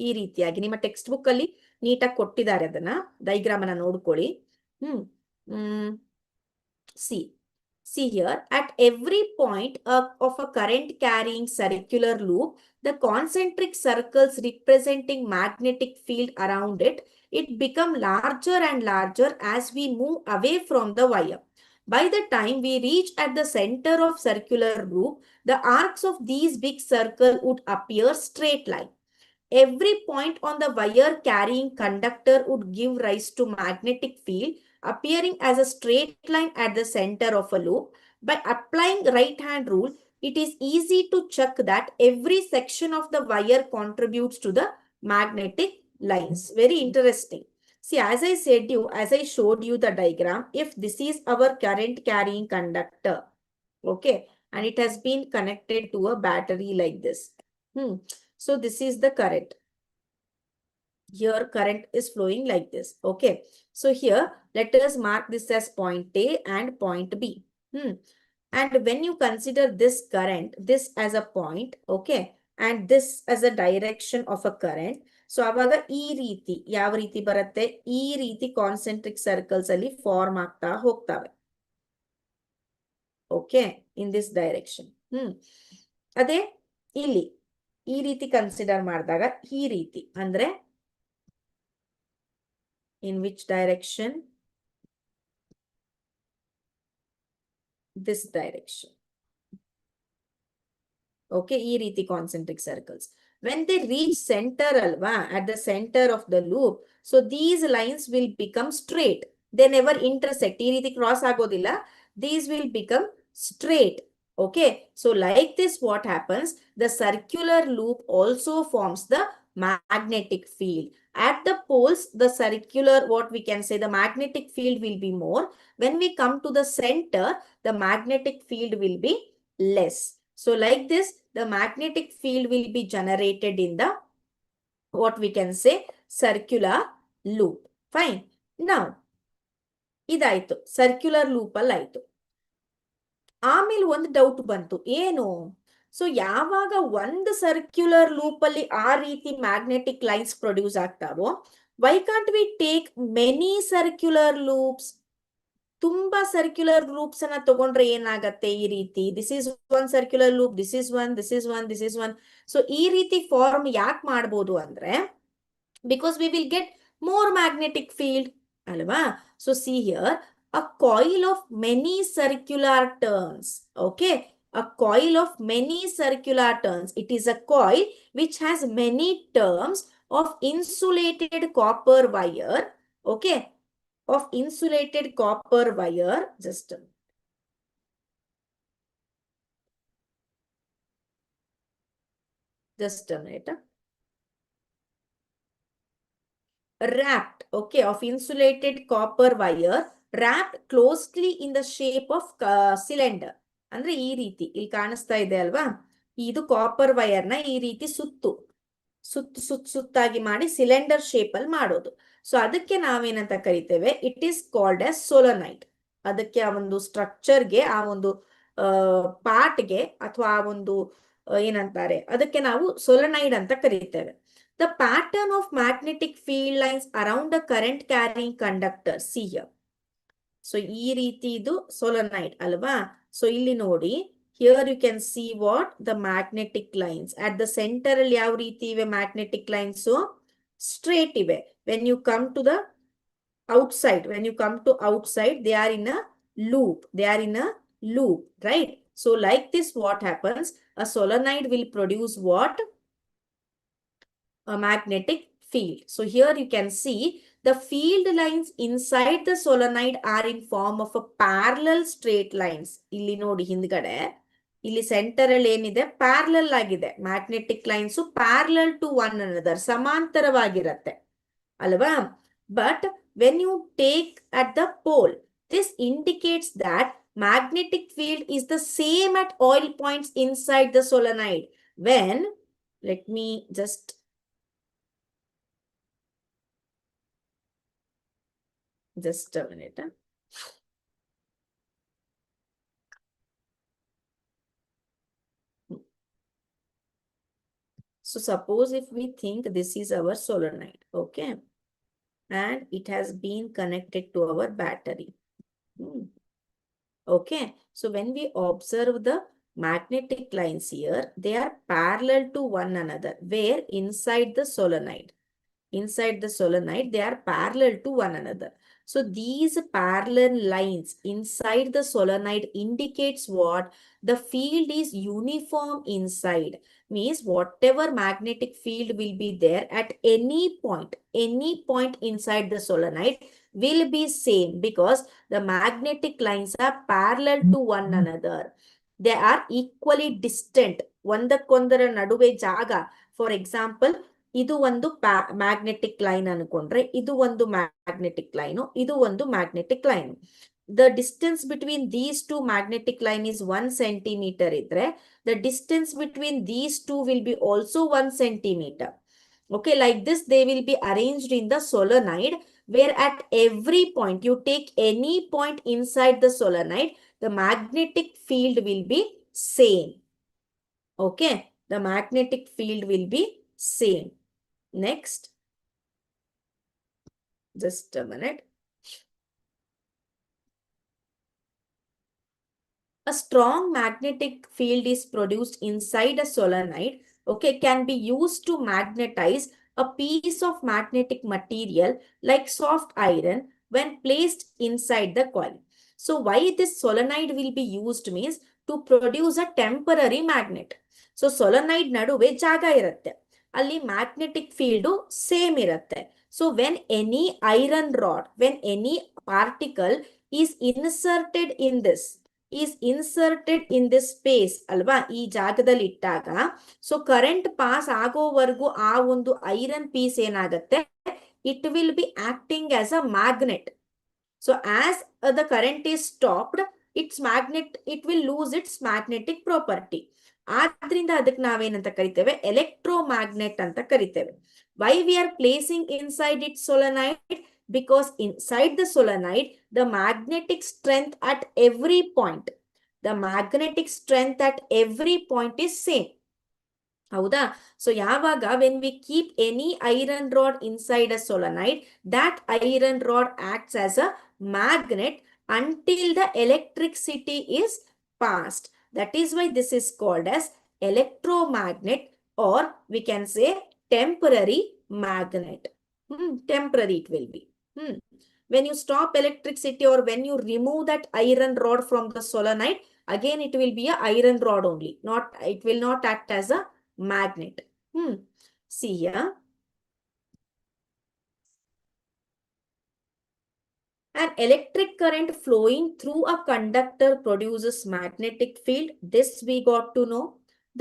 ಈ ರೀತಿಯಾಗಿ ನಿಮ್ಮ text book ಅಲ್ಲಿ ನೀಟಾಗಿ ಕೊಟ್ಟಿದ್ದಾರೆ, ಅದನ್ನ diagram ಅನ್ನ ನೋಡ್ಕೊಳ್ಳಿ. C See here, at every point of a current carrying circular loop, the concentric circles representing magnetic field around it, it become larger and larger as we move away from the wire. By the time we reach at the center of circular loop, the arcs of these big circle would appear straight line. Every point on the wire carrying conductor would give rise to magnetic field appearing as a straight line at the center of a loop. By applying right hand rule, it is easy to check that every section of the wire contributes to the magnetic lines. Very interesting. See, as I showed you the diagram, if this is our current carrying conductor, okay, and it has been connected to a battery like this. So this is the current. Here current is flowing like this. Okay. So here let us mark this as point A and point B. And when you consider this current, this as a point, okay, and this as a direction of a current. So ಅವಾಗ ಈ ರೀತಿ ಯಾವ ರೀತಿ ಬರುತ್ತೆ ಈ ರೀತಿ concentric circles ಅಲ್ಲಿ form ಆಗ್ತಾ ಹೋಗ್ತವೆ. Okay in this direction. ಅದೇ ಇಲ್ಲಿ ಈ ರೀತಿ ಕನ್ಸಿಡರ್ ಮಾಡಿದಾಗ ಈ ರೀತಿ ಅಂದ್ರೆ in which direction? This direction. Okay, ee reeti concentric circles. When they reach center alva, at the center of the loop, so these lines will become straight. They never intersect. Ee reeti cross agodilla. These will become straight. Okay, so like this what happens? The circular loop also forms the magnetic field. At the poles, the circular, what we can say, the magnetic field will be more. When we come to the center, the magnetic field will be less. So like this, the magnetic field will be generated in the, what we can say, circular loop. Fine. Now, idaito, circular loop allaytu. ಆಮೇಲೆ ಒಂದು doubt ಬಂತು ಏನು so ಯಾವಾಗ ಒಂದು circular loop ಅಲ್ಲಿ ಆ ರೀತಿ magnetic lines produce ಆಗ್ತಾವೋ why can't we take many circular loops ತುಂಬಾ ಸರ್ಕ್ಯುಲರ್ ಲೂಪ್ಸ್ ಅನ್ನ ತಗೊಂಡ್ರೆ ಏನಾಗತ್ತೆ ಈ ರೀತಿ this is one circular loop this is one this is one this is one so ಈ ರೀತಿ ಫಾರ್ಮ್ ಯಾಕೆ ಮಾಡ್ಬೋದು ಅಂದ್ರೆ because we will get more magnetic field ಅಲ್ವಾ so see here a coil of many circular turns. Okay, a coil of many circular turns. It is a coil which has many terms of insulated copper wire. Okay, of insulated copper wire. Just a minute. Wrapped, okay, of insulated copper wire wrapped closely in the shape of cylinder. ಅಂದ್ರೆ ಈ ರೀತಿ ಇಲ್ಲಿ ಕಾಣಿಸ್ತಾ ಇದೆ ಅಲ್ವಾ ಇದು copper wire ನ ಈ ರೀತಿ ಸುತ್ತಾಗಿ ಮಾಡಿ ಸಿಲಿಂಡರ್ ಶೇಪ್ ಅಲ್ಲಿ ಮಾಡೋದು ಸೊ ಅದಕ್ಕೆ ನಾವೇನಂತ ಕರಿತೇವೆ ಇಟ್ ಈಸ್ ಕಾಲ್ಡ್ ಆಸ್ ಸೋಲನೈಡ್ ಅದಕ್ಕೆ ಆ ಒಂದು ಸ್ಟ್ರಕ್ಚರ್ಗೆ ಆ ಒಂದು ಪಾರ್ಟ್ಗೆ ಅಥವಾ ಆ ಒಂದು ಏನಂತಾರೆ ಅದಕ್ಕೆ ನಾವು ಸೋಲನೈಡ್ ಅಂತ ಕರೀತೇವೆ. The pattern of magnetic field lines around the current carrying conductor. See here. So, ee reeti idu solenoid alva. So, illi nodi. Here you can see what? The magnetic lines. At the center alli yav reeti ive magnetic lines. So, straight ive. When you come to the outside, they are in a loop. They are in a loop, right? So, like this, what happens? A solenoid will produce what? A magnetic field. So here you can see the field lines inside the solenoid are in form of a parallel straight lines. Illi nodi hindgade illi center alli enide parallel agide magnetic lines parallel to one another samantaravagiratte alva. But when you take at the pole, this indicates that magnetic field is the same at all points inside the solenoid. When, let me just a minute. So suppose if we think this is our solenoid, okay, and it has been connected to our battery. Okay, so when we observe the magnetic lines here, they are parallel to one another, where inside the solenoid, they are parallel to one another. So these parallel lines inside the solenoid indicates what? The field is uniform inside. Means whatever magnetic field will be there at any point inside the solenoid will be same, because the magnetic lines are parallel to one another. They are equally distant. ಒಂದಕ್ಕೊಂದರ ನಡುವೆ ಜಾಗ. For example, ಇದು ಒಂದು magnetic line ಅನ್ಕೊಂಡ್ರೆ, ಇದು ಒಂದು magnetic line, ಇದು ಒಂದು magnetic line. The distance between these two magnetic line is 1 centimeter idre, the distance between these two will be also 1 centimeter. Okay, like this they will be arranged in the solenoid, where at every point, you take any point inside the solenoid, the magnetic field will be same. Okay, the magnetic field will be same. Next, just a minute. A strong magnetic field is produced inside a solenoid, okay, can be used to magnetize a piece of magnetic material like soft iron when placed inside the coil. So why this solenoid will be used means to produce a temporary magnet. So solenoid naduve jaga irutte, alli magnetic field same irutte. So when any iron rod, when any particle is inserted in this space ಅಲ್ವಾ, ಈ ಜಾಗದಲ್ಲಿ ಇಟ್ಟಾಗ, so current pass ಆಗೋವರೆಗೂ ಆ ಒಂದು iron piece ಏನಾಗುತ್ತೆ, it will be acting as a magnet. So as the current is stopped, it will lose its magnetic property. ಆದ್ರಿಂದ ಅದಕ್ಕೆ ನಾವೇನಂತ ಕರಿತೇವೆ, ಎಲೆಕ್ಟ್ರೋಮ್ಯಾಗ್ನೆಟ್ ಅಂತ ಕರಿತೇವೆ. Why we are placing inside it solenoid? Because inside the solenoid, the magnetic strength at every point is same. ಹೌದಾ? So ಯಾವಾಗ when we keep any iron rod inside a solenoid, that iron rod acts as a magnet until the electricity is passed. That is why this is called as electromagnet, or we can say temporary magnet. Temporary it will be. When you stop electricity, or when you remove that iron rod from the solenoid, again it will be a iron rod only. It will not act as a magnet. See here. An electric current flowing through a conductor produces magnetic field. This we got to know.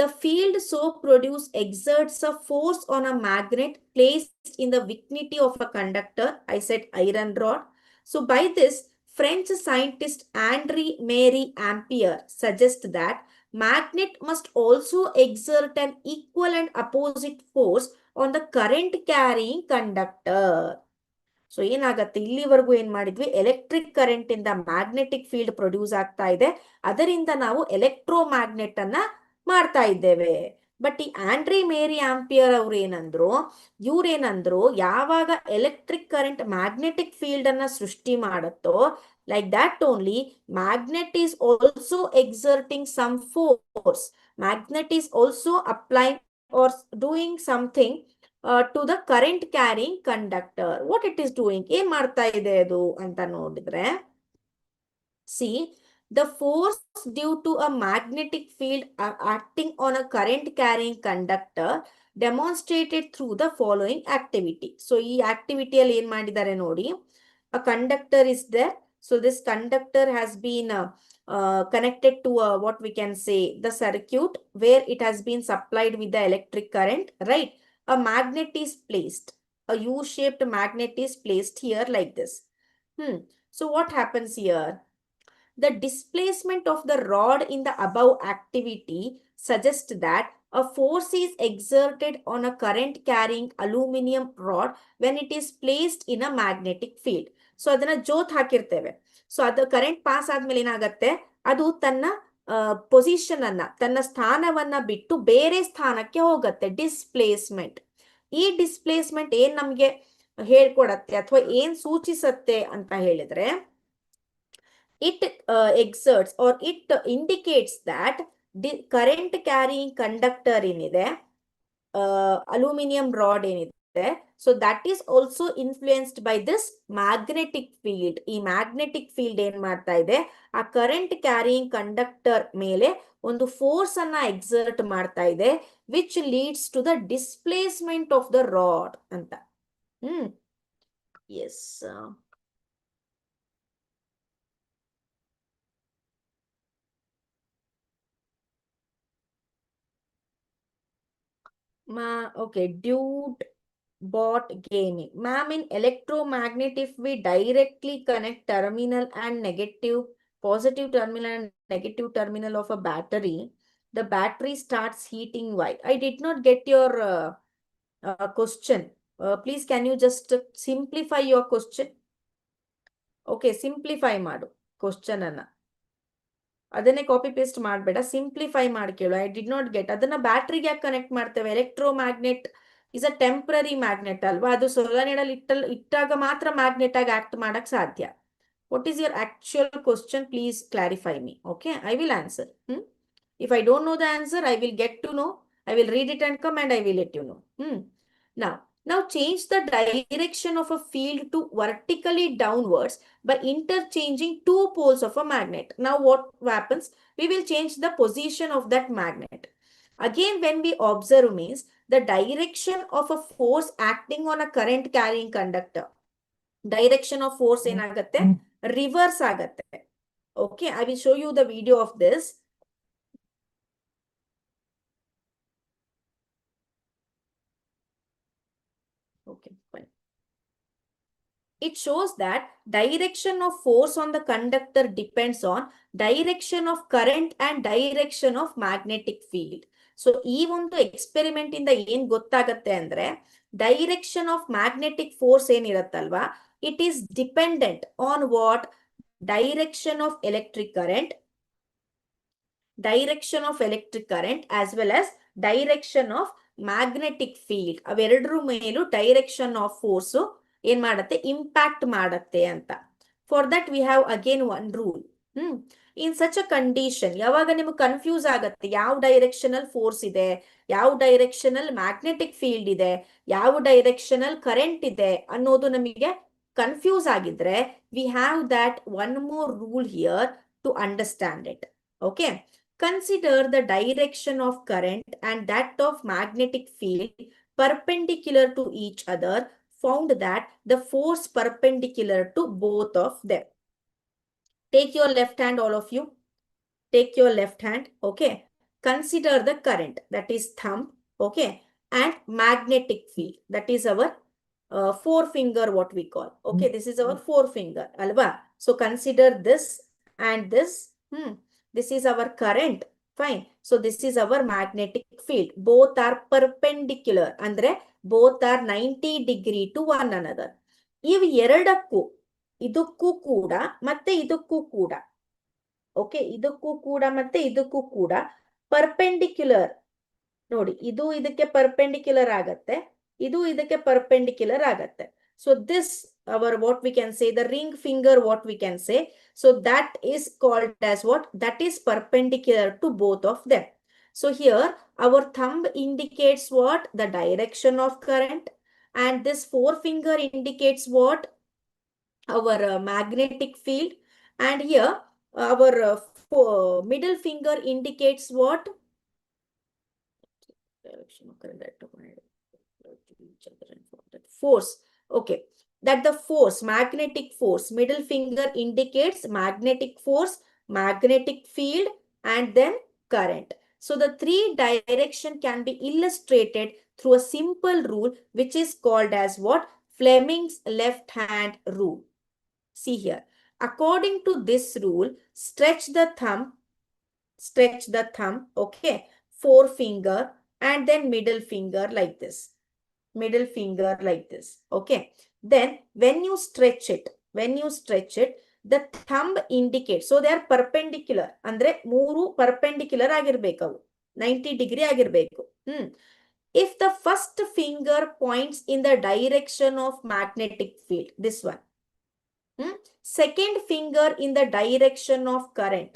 The field so produced exerts a force on a magnet placed in the vicinity of a conductor. I said iron rod. So by this, French scientist Henri-Marie Ampère suggests that magnet must also exert an equal and opposite force on the current carrying conductor. So ಏನಾಗತ್ತೆ, ಇಲ್ಲಿವರೆಗೂ ಏನ್ ಮಾಡಿದ್ವಿ, electric current ಇಂದ magnetic field produce ಆಗ್ತಾ ಇದೆ, ಅದರಿಂದ ನಾವು electromagnet ಅನ್ನ ಮಾಡ್ತಾ ಇದ್ದೇವೆ. ಬಟ್ ಈ ಆಂಡ್ರಿ ಮೇರಿ ಆಂಪಿಯರ್ ಇವ್ರೇನಂದ್ರು, ಯಾವಾಗ ಎಲೆಕ್ಟ್ರಿಕ್ ಕರೆಂಟ್ ಮ್ಯಾಗ್ನೆಟಿಕ್ ಫೀಲ್ಡ್ ಅನ್ನ ಸೃಷ್ಟಿ ಮಾಡುತ್ತೋ, like that only magnet is also exerting some force. Magnet is also applying or doing something to the current carrying conductor. What it is doing? ಏನ್ ಮಾಡ್ತಾ ಇದೆ ಅದು ಅಂತ ನೋಡಿದ್ರೆ, see, the force due to a magnetic field acting on a current carrying conductor demonstrated through the following activity. So ಈ activityಯಲ್ಲಿ ಏನ್ ಮಾಡಿದ್ದಾರೆ ನೋಡಿ, a conductor is there. So this conductor has been connected to what we can say the circuit, where it has been supplied with the electric current, right? A magnet is placed, a U-shaped magnet is placed here like this. So what happens here? The displacement of the rod in the above activity suggests that a force is exerted on a current carrying aluminum rod when it is placed in a magnetic field. So ಅದನ್ನ ಜೋತ್ ಹಾಕಿರ್ತೇವೆ. So ಅದು current pass ಆದ್ಮೇಲೆ ಏನಾಗತ್ತೆ, ಅದು ತನ್ನ position ಅನ್ನ, ತನ್ನ ಸ್ಥಾನವನ್ನ ಬಿಟ್ಟು ಬೇರೆ ಸ್ಥಾನಕ್ಕೆ ಹೋಗತ್ತೆ. ಡಿಸ್ಪ್ಲೇಸ್ಮೆಂಟ್. ಈ ಡಿಸ್ಪ್ಲೇಸ್ಮೆಂಟ್ ಏನ್ ನಮ್ಗೆ ಹೇಳ್ಕೊಡತ್ತೆ ಅಥವಾ ಏನ್ ಸೂಚಿಸತ್ತೆ ಅಂತ ಹೇಳಿದ್ರೆ, it exerts or it indicates that the current carrying conductor ಏನಿದೆ ಅಲ್ಯೂಮಿನಿಯಂ ರಾಡ್ ಏನಿದೆ so that is also influenced by this magnetic field. ಈ ಮ್ಯಾಗ್ನೆಟಿಕ್ ಫೀಲ್ಡ್ ಏನ್ ಮಾಡ್ತಾ ಇದೆ, ಆ ಕರೆಂಟ್ ಕ್ಯಾರಿಯಿಂಗ್ ಕಂಡಕ್ಟರ್ ಮೇಲೆ ಒಂದು ಫೋರ್ಸ್ ಅನ್ನ ಎಕ್ಸರ್ಟ್ ಮಾಡ್ತಾ ಇದೆ, which leads to the displacement of the rod ಅಂತ. Yes okay, dude bot gaming. Ma'am, in electromagnet, if we directly connect terminal and positive terminal and negative terminal of a battery, the battery starts heating. Why? I did not get your question. Please, can you just simplify your question? Okay, simplify madu question anna. ಅದನ್ನೇ copy paste ಮಾಡಬೇಡ, simplify ಮಾಡಿ ಕೇಳು. I did not get. ಅದನ್ನ ಬ್ಯಾಟ್ರಿಗೆ ಯಾಕೆ connect ಮಾಡ್ತೇವೆ? Electromagnet is a temporary magnet ಅಲ್ವಾ, ಅದು ಸೊಲನಾಯ್ಡ್ ಇಟ್ಟಾಗ ಮಾತ್ರ ಮ್ಯಾಗ್ನೆಟ್ ಆಗಿ ಆಕ್ಟ್ ಮಾಡಕ್ ಸಾಧ್ಯ. What is your actual question? Please clarify me. Okay, I will answer. If I don't know the answer, I will get to know. I will read it and come and I will let you know. Now change the direction of a field to vertically downwards by interchanging two poles of a magnet. Now what happens? We will change the position of that magnet. Again, when we observe means the direction of a force acting on a current carrying conductor. Direction of force ಏನಾಗುತ್ತೆ? Reverse ಆಗುತ್ತೆ. Okay, I will show you the video of this. Okay, fine. It shows that direction of force on the conductor depends on direction of current and direction of magnetic field. So, ಈ ಒಂದು experiment ಇಂದ ಏನ್ ಗೊತ್ತಾಗತ್ತೆ ಅಂದ್ರೆ, direction of magnetic force ಏನಿರತ್ತಲ್ವಾ, it is dependent on what? Direction of electric current, as well as direction of magnetic field. ಅವೆರಡರ ಮೇಲೂ direction of force ಏನ್ ಮಾಡತ್ತೆ? ಇಂಪ್ಯಾಕ್ಟ್ ಮಾಡತ್ತೆ ಅಂತ. For that we have again one rule. In such a condition, ಯಾವಾಗ ನಿಮಗೆ confuse ಆಗತ್ತೆ ಯಾವ ಡೈರೆಕ್ಷನಲ್ ಫೋರ್ಸ್ ಇದೆ, ಯಾವ ಡೈರೆಕ್ಷನಲ್ ಮ್ಯಾಗ್ನೆಟಿಕ್ ಫೀಲ್ಡ್ ಇದೆ, ಯಾವ ಡೈರೆಕ್ಷನಲ್ ಕರೆಂಟ್ ಇದೆ ಅನ್ನೋದು ನಮಗೆ ಕನ್ಫ್ಯೂಸ್ ಆಗಿದ್ರೆ, we have that one more rule here to understand it. Okay, consider the direction of current and that of magnetic field perpendicular to each other. Found that the force perpendicular to both of them. Take your left hand, all of you. Take your left hand. Okay. Consider the current, that is thumb. Okay. And magnetic field, that is our forefinger, what we call. Okay. This is our forefinger. Alva. So consider this and this. This is our current. Fine. So this is our magnetic field. Both are perpendicular. Andre both are 90 degree to one another. ಇವು ಎರಡಕ್ಕೂ, ಇದಕ್ಕೂ ಕೂಡ ಮತ್ತೆ ಇದಕ್ಕೂ ಕೂಡ, okay, ಇದಕ್ಕೂ ಕೂಡ ಮತ್ತೆ ಇದಕ್ಕೂ ಕೂಡ ಪರ್ಪೆಂಡಿಕ್ಯುಲರ್ ನೋಡಿ. ಇದು ಇದಕ್ಕೆ ಪರ್ಪೆಂಡಿಕ್ಯುಲರ್ ಆಗತ್ತೆ, ಇದು ಇದಕ್ಕೆ ಪರ್ಪೆಂಡಿಕ್ಯುಲರ್ ಆಗತ್ತೆ. So this our what we can say, the ring finger, what we can say, so that is called as what? That is perpendicular to both of them. So here our thumb indicates what? The direction of current, and this forefinger indicates what? Our magnetic field, and here our middle finger indicates what? Direction of current, force. Okay, that the force, magnetic force, middle finger indicates magnetic force, magnetic field, and then current. So the three direction can be illustrated through a simple rule, which is called as what? Fleming's left hand rule. See here, according to this rule, stretch the thumb, okay, forefinger and then middle finger like this. Middle finger like this. Okay. Then when you stretch it, the thumb indicates, so they are perpendicular. Andre ಮೂರು perpendicular ಆಗಿರಬೇಕು, 90 degree ಆಗಿರಬೇಕು. If the first finger points in the direction of magnetic field, this one. second finger in the direction of current.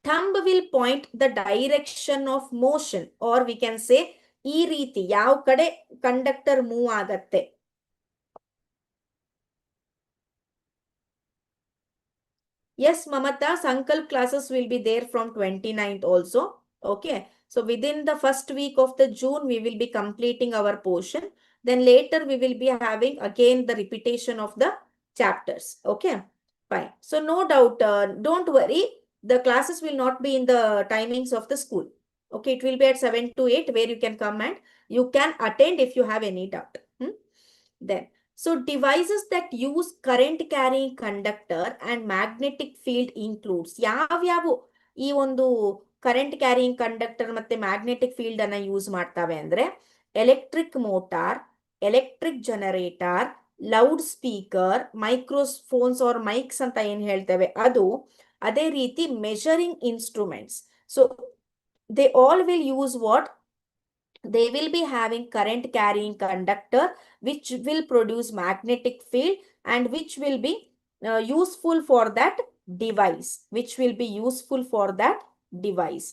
Thumb will point the direction of motion, or we can say ಈ ರೀತಿ ಯಾವ ಕಡೆ conductor move ಆಗತ್ತೆ. Yes, Mamata, Sankalp classes will be there from 29th also. Okay. So within the first week of the June, we will be completing our portion. Then later we will be having again the repetition of the chapters. Okay. Fine. So no doubt, don't worry. The classes will not be in the timings of the school. Okay. It will be at 7 to 8 where you can come and you can attend if you have any doubt. Then, so devices that use current carrying conductor and magnetic field includes ಯಾವ್ಯಾವು ಈ ಒಂದು current carrying conductor ಮತ್ತೆ magnetic field ಅನ್ನ use ಮಾಡ್ತಾವೆ ಅಂದ್ರೆ electric motor, electric generator, loud speaker, microphones or mics ಅಂತ ಏನ್ ಹೇಳ್ತೇವೆ ಅದು, ಅದೇ ರೀತಿ measuring instruments. So they all will use what? They will be having current carrying conductor which will produce magnetic field and which will be useful for that device, which will be useful for that device.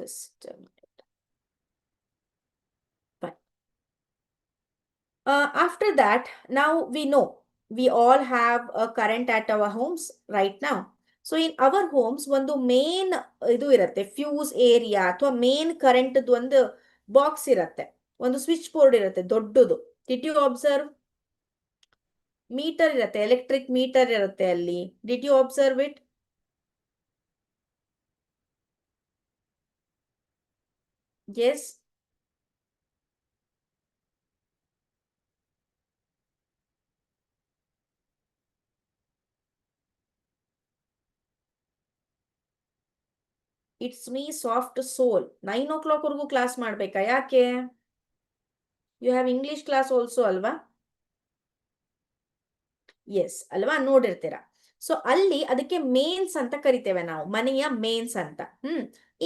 Just a minute. Fine. After that, now we know we all have a current at our homes right now. So in our homes ಒಂದು main ಇದು ಇರುತ್ತೆ, fuse area ಅಥವಾ main current ಒಂದು box ಇರುತ್ತೆ, ಒಂದು switchboard ಇರುತ್ತೆ ದೊಡ್ಡದು. Did you observe? Meter ಇರುತ್ತೆ, ಎಲೆಕ್ಟ್ರಿಕ್ ಮೀಟರ್ ಇರುತ್ತೆ ಅಲ್ಲಿ. Did you observe it? Yes. It's me soft soul. 9 o'clock ವರೆಗೂ ಕ್ಲಾಸ್ ಮಾಡ್ಬೇಕಾ? ಯಾಕೆ? You have English class also ಅಲ್ವಾ? ಎಸ್ ಅಲ್ವಾ, ನೋಡಿರ್ತೀರಾ. ಸೊ ಅಲ್ಲಿ ಅದಕ್ಕೆ ಮೇನ್ಸ್ ಅಂತ ಕರಿತೇವೆ ನಾವು, ಮನೆಯ ಮೇನ್ಸ್ ಅಂತ.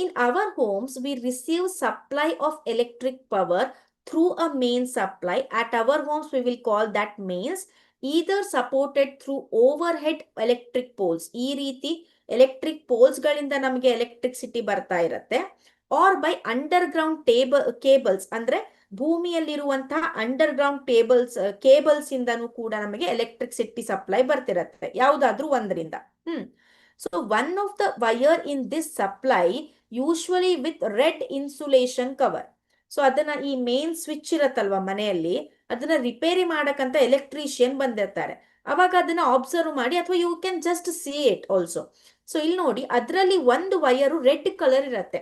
In our homes we receive supply of electric power through a main supply. At our homes we will call that mains, either supported through overhead electric poles. ಈ ರೀತಿ electric poles ಗಳಿಂದ ನಮಗೆ electricity ಬರ್ತಾ ಇರತ್ತೆ, or by underground cables, ಅಂದ್ರೆ ಭೂಮಿಯಲ್ಲಿರುವಂತಹ underground cables ಇಂದನೂ ಕೂಡ ನಮಗೆ ಎಲೆಕ್ಟ್ರಿಸಿಟಿ ಸಪ್ಲೈ ಬರ್ತಿರತ್ತೆ, ಯಾವ್ದಾದ್ರೂ ಒಂದರಿಂದ. So one of the wire in this supply usually with red insulation cover. So ಅದನ್ನ ಈ ಮೇನ್ ಸ್ವಿಚ್ ಇರತ್ತಲ್ವಾ ಮನೆಯಲ್ಲಿ, ಅದನ್ನ ರಿಪೇರಿ ಮಾಡಕ್ಕಂತ ಎಲೆಕ್ಟ್ರಿಷಿಯನ್ ಬಂದಿರ್ತಾರೆ. ಅವಾಗ ಅದನ್ನ ಅಬ್ಸರ್ವ್ ಮಾಡಿ, ಅಥವಾ you can just see it also. So ಇಲ್ಲಿ ನೋಡಿ, ಅದರಲ್ಲಿ ಒಂದು ವೈರು ರೆಡ್ ಕಲರ್ ಇರತ್ತೆ,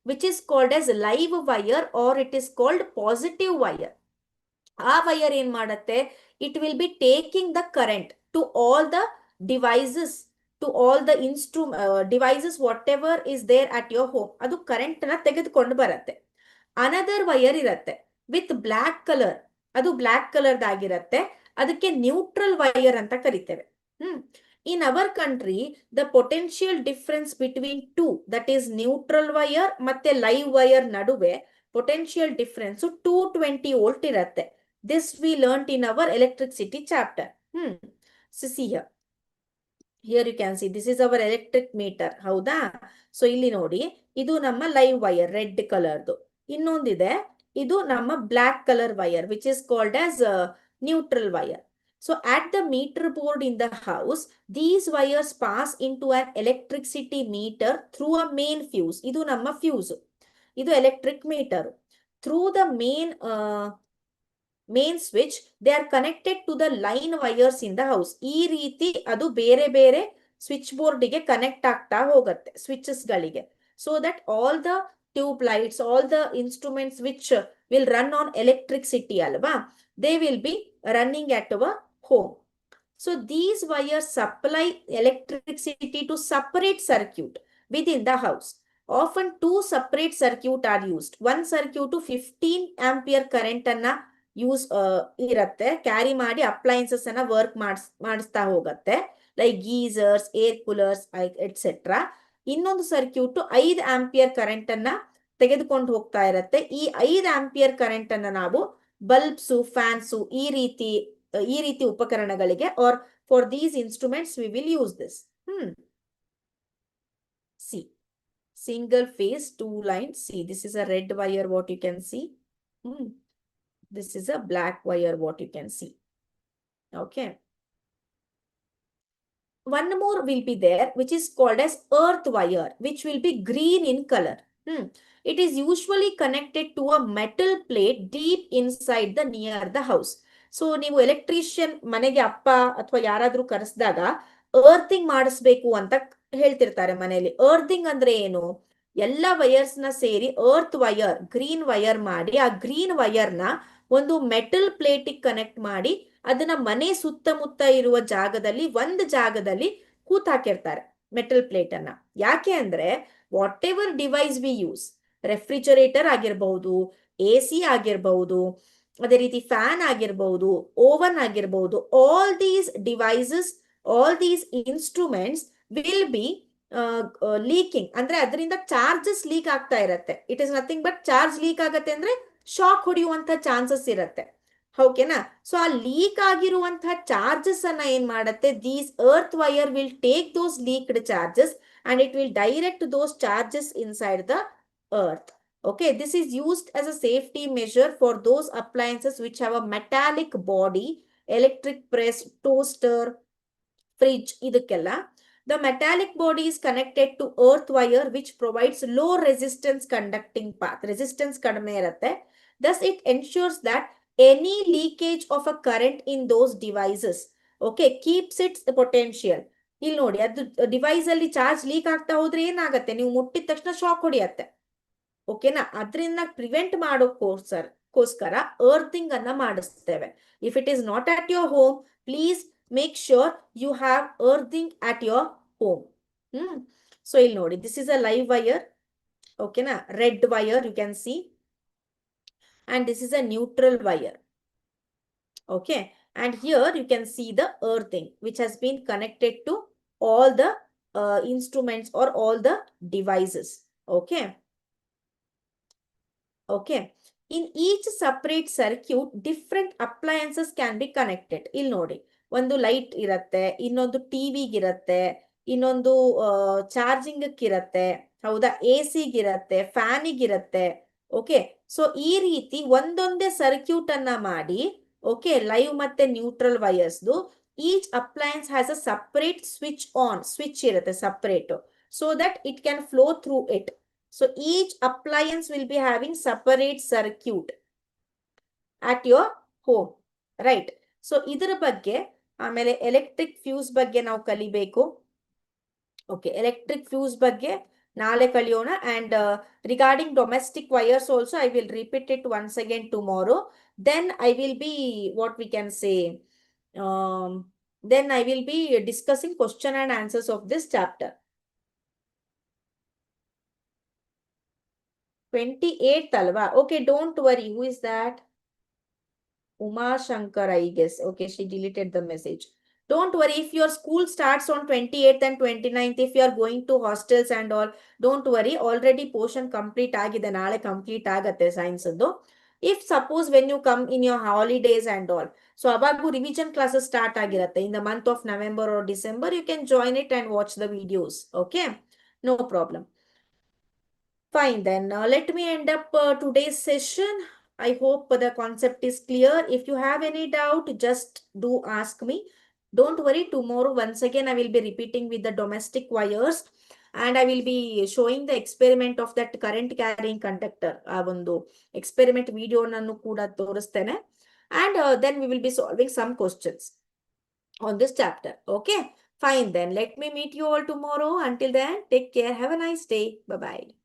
which is called as live wire or it is called positive wire. ಆ ವೈರ್ ಏನ್ ಮಾಡತ್ತೆ? It will be taking the current to all the devices, to all the devices whatever is there at your home. ಅದು current ನ ತೆಗೆದುಕೊಂಡು ಬರತ್ತೆ. Another wire ಇರತ್ತೆ with black colour, ಅದು block ಕಲರ್ದಾಗಿರತ್ತೆ, ಅದಕ್ಕೆ ನ್ಯೂಟ್ರಲ್ ವೈರ್ ಅಂತ ಕರಿತೇವೆ. In our country, the potential difference between two, that is neutral wire ಮತ್ತೆ live wire ನಡುವೆ potential difference 220 volt ಇರತ್ತೆ. This we learnt in our electricity chapter. So see here. Here you can see, this is our electric meter. ಹೌದಾ? So ಇಲ್ಲಿ ನೋಡಿ, ಇದು ನಮ್ಮ live wire red ಕಲರ್ದು. ಇನ್ನೊಂದಿದೆ, ಇದು ನಮ್ಮ black colour wire which is called as neutral wire. So at the meter board in the house, these wires pass into an electricity meter through a main fuse. Idu namma fuse. Idu electric meter. Through the main switch, they are connected to the line wires in the house. Ee ರೀತಿ ಅದು ಬೇರೆ ಬೇರೆ switch ಬೋರ್ಡ್ಗೆ connect ಆಗ್ತಾ ಹೋಗುತ್ತೆ, switches ಗಳಿಗೆ. So that all the tube lights, all the instruments which will run on electricity alva, they will be running at our home. So these wires supply electricity to separate circuit within the house. Often two separate circuit are used. One circuit to 15 ampere current anna use ಇರತ್ತೆ, carry ಮಾಡಿ appliances ಅನ್ನ work ಮಾಡಿಸ್ತಾ ಹೋಗತ್ತೆ, like geysers, air coolers et cetera. ಇನ್ನೊಂದು circuit 5 ampere current ಅನ್ನ ತೆಗೆದುಕೊಂಡು ಹೋಗ್ತಾ ಇರತ್ತೆ. ಈ 5 ಆಂಪಿಯರ್ ಕರೆಂಟ್ ಅನ್ನ ನಾವು ಬಲ್ಬ್ಸು, ಫ್ಯಾನ್ಸು, ಈ ರೀತಿ ಉಪಕರಣಗಳಿಗೆ, or for these instruments we will use this. See, single phase, 2 lines. See, this is a red wire, what you can see. This is a black wire, what you can see. Okay. One more will be there, which is called as earth wire, which will be green in color. It is usually connected to a metal plate deep inside the near the house. So ನೀವು electrician ಮನೆಗೆ ಅಪ್ಪ ಅಥವಾ ಯಾರಾದ್ರೂ ಕರೆಸಿದಾಗ earthing ಮಾಡಿಸ್ಬೇಕು ಅಂತ ಹೇಳ್ತಿರ್ತಾರೆ ಮನೆಯಲ್ಲಿ. Earthing ಅಂದ್ರೆ ಏನು? ಎಲ್ಲ ವೈರ್ಸ್ ನ ಸೇರಿ ಅರ್ತ್ ವೈರ್, ಗ್ರೀನ್ ವೈರ್ ಮಾಡಿ, ಆ ಗ್ರೀನ್ ವೈರ್ ನ ಒಂದು ಮೆಟಲ್ ಪ್ಲೇಟಿಗೆ ಕನೆಕ್ಟ್ ಮಾಡಿ ಅದನ್ನ ಮನೆ ಸುತ್ತಮುತ್ತ ಇರುವ ಜಾಗದಲ್ಲಿ ಒಂದು ಜಾಗದಲ್ಲಿ ಕೂತಾಕಿರ್ತಾರೆ ಮೆಟಲ್ ಪ್ಲೇಟ್ ಅನ್ನ. ಯಾಕೆ ಅಂದ್ರೆ what ever device we use, refrigerator ಆಗಿರ್ಬಹುದು, AC ಆಗಿರ್ಬಹುದು, ಅದೇ ರೀತಿ ಫ್ಯಾನ್ ಆಗಿರ್ಬಹುದು, ಓವನ್ ಆಗಿರ್ಬಹುದು, all these devices, all these instruments will be leaking. ಅಂದ್ರೆ ಅದರಿಂದ ಚಾರ್ಜಸ್ ಲೀಕ್ ಆಗ್ತಾ ಇರತ್ತೆ. It is nothing but charge leak ಆಗತ್ತೆ ಅಂದ್ರೆ ಶಾಕ್ ಹೊಡೆಯುವಂತ ಚಾನ್ಸಸ್ ಇರತ್ತೆ. ಓಕೆನಾ? ಸೊ ಆ ಲೀಕ್ ಆಗಿರುವಂತಹ ಚಾರ್ಜಸ್ ಅನ್ನ ಏನ್ ಮಾಡತ್ತೆ, these earth wire will take those leaked charges and it will direct those charges inside the earth. Okay, this is used as a safety measure for those appliances which have a metallic body, electric press, toaster, fridge, ಇದಕ್ಕೆಲ್ಲ. The metallic body is connected to earth wire which provides low resistance conducting path. Resistance ಕಡಿಮೆ ಇರುತ್ತೆ. Thus it ensures that any leakage of a current in those devices, okay, keeps its potential. ಇಲ್ಲಿ ನೋಡಿ, ಅದು device ಅಲ್ಲಿ charge leak ಆಗ್ತಾ ಹೋದ್ರೆ ಏನಾಗತ್ತೆ, ನೀವು ಮುಟ್ಟಿದ ತಕ್ಷಣ ಶಾಕ್ ಹೊಡಿಯತ್ತೆ. ಓಕೆನಾ? ಅದರಿಂದ ಪ್ರಿವೆಂಟ್ ಮಾಡೋಕ್ಕೋಸ್ಕರ ಅರ್ಥಿಂಗ್ ಅನ್ನ ಮಾಡಿಸ್ತೇವೆ. If it is not at your home, please make sure you have earthing at your home. So ಇಲ್ಲಿ ನೋಡಿ, this is a live wire. ಓಕೆನಾ? Red wire you can see, and this is a neutral wire. Okay, and here you can see the earthing which has been connected to all the instruments or all the devices. Okay. Okay, in each separate circuit different appliances can be connected. ಇಲ್ಲಿ ನೋಡಿ, ಒಂದು light ಇರತ್ತೆ, ಇನ್ನೊಂದು ಟಿವಿಗಿರತ್ತೆ, ಇನ್ನೊಂದು charging ಇರತ್ತೆ, ಹೌದಾ, AC-ಗಿರತ್ತೆ, ಫ್ಯಾನಿಗಿರತ್ತೆ. Okay, so ಈ ರೀತಿ ಒಂದೊಂದೇ ಸರ್ಕ್ಯೂಟ್ ಅನ್ನ ಮಾಡಿ, ಓಕೆ, ಲೈವ್ ಮತ್ತೆ ನ್ಯೂಟ್ರಲ್ ವೈರ್ಸ್ದು each appliance has a separate switch on, switch ಇರುತ್ತೆ separate, so that it can flow through it. So each appliance will be having separate circuit at your home, right? So ಇದರ ಬಗ್ಗೆ ಆಮೇಲೆ electric fuse ಬಗ್ಗೆ ನಾವು ಕಲಿಬೇಕು. Okay, electric fuse ಬಗ್ಗೆ ನಾಳೆ ಕಲಿಯೋಣ. And regarding domestic wires also I will repeat it once again tomorrow. Then I will be what we can say, then I will be discussing question and answers of this chapter. 28th alva? Okay, don't worry. Who is that? Uma Shankar, I guess. Okay, she deleted the message. Don't worry, if your school starts on 28th and 29th, if you are going to hostels and all, don't worry. Already portion complete agide, naale complete agatte science adu. If suppose when you come in your holidays and all, so avagu revision classes start agiratte in the month of November or December, you can join it and watch the videos. Okay, no problem. Fine, then let me end up today's session. I hope the concept is clear. If you have any doubt, just do ask me. Don't worry, tomorrow once again I will be repeating with the domestic wires and I will be showing the experiment of that current carrying conductor. ಆ ಒಂದು experiment video ನಾನು ಕೂಡ ತೋರಿಸ್ತೇನೆ. And then we will be solving some questions on this chapter. Okay, fine then. Let me meet you all tomorrow. Until then, take care. Have a nice day. Bye-bye.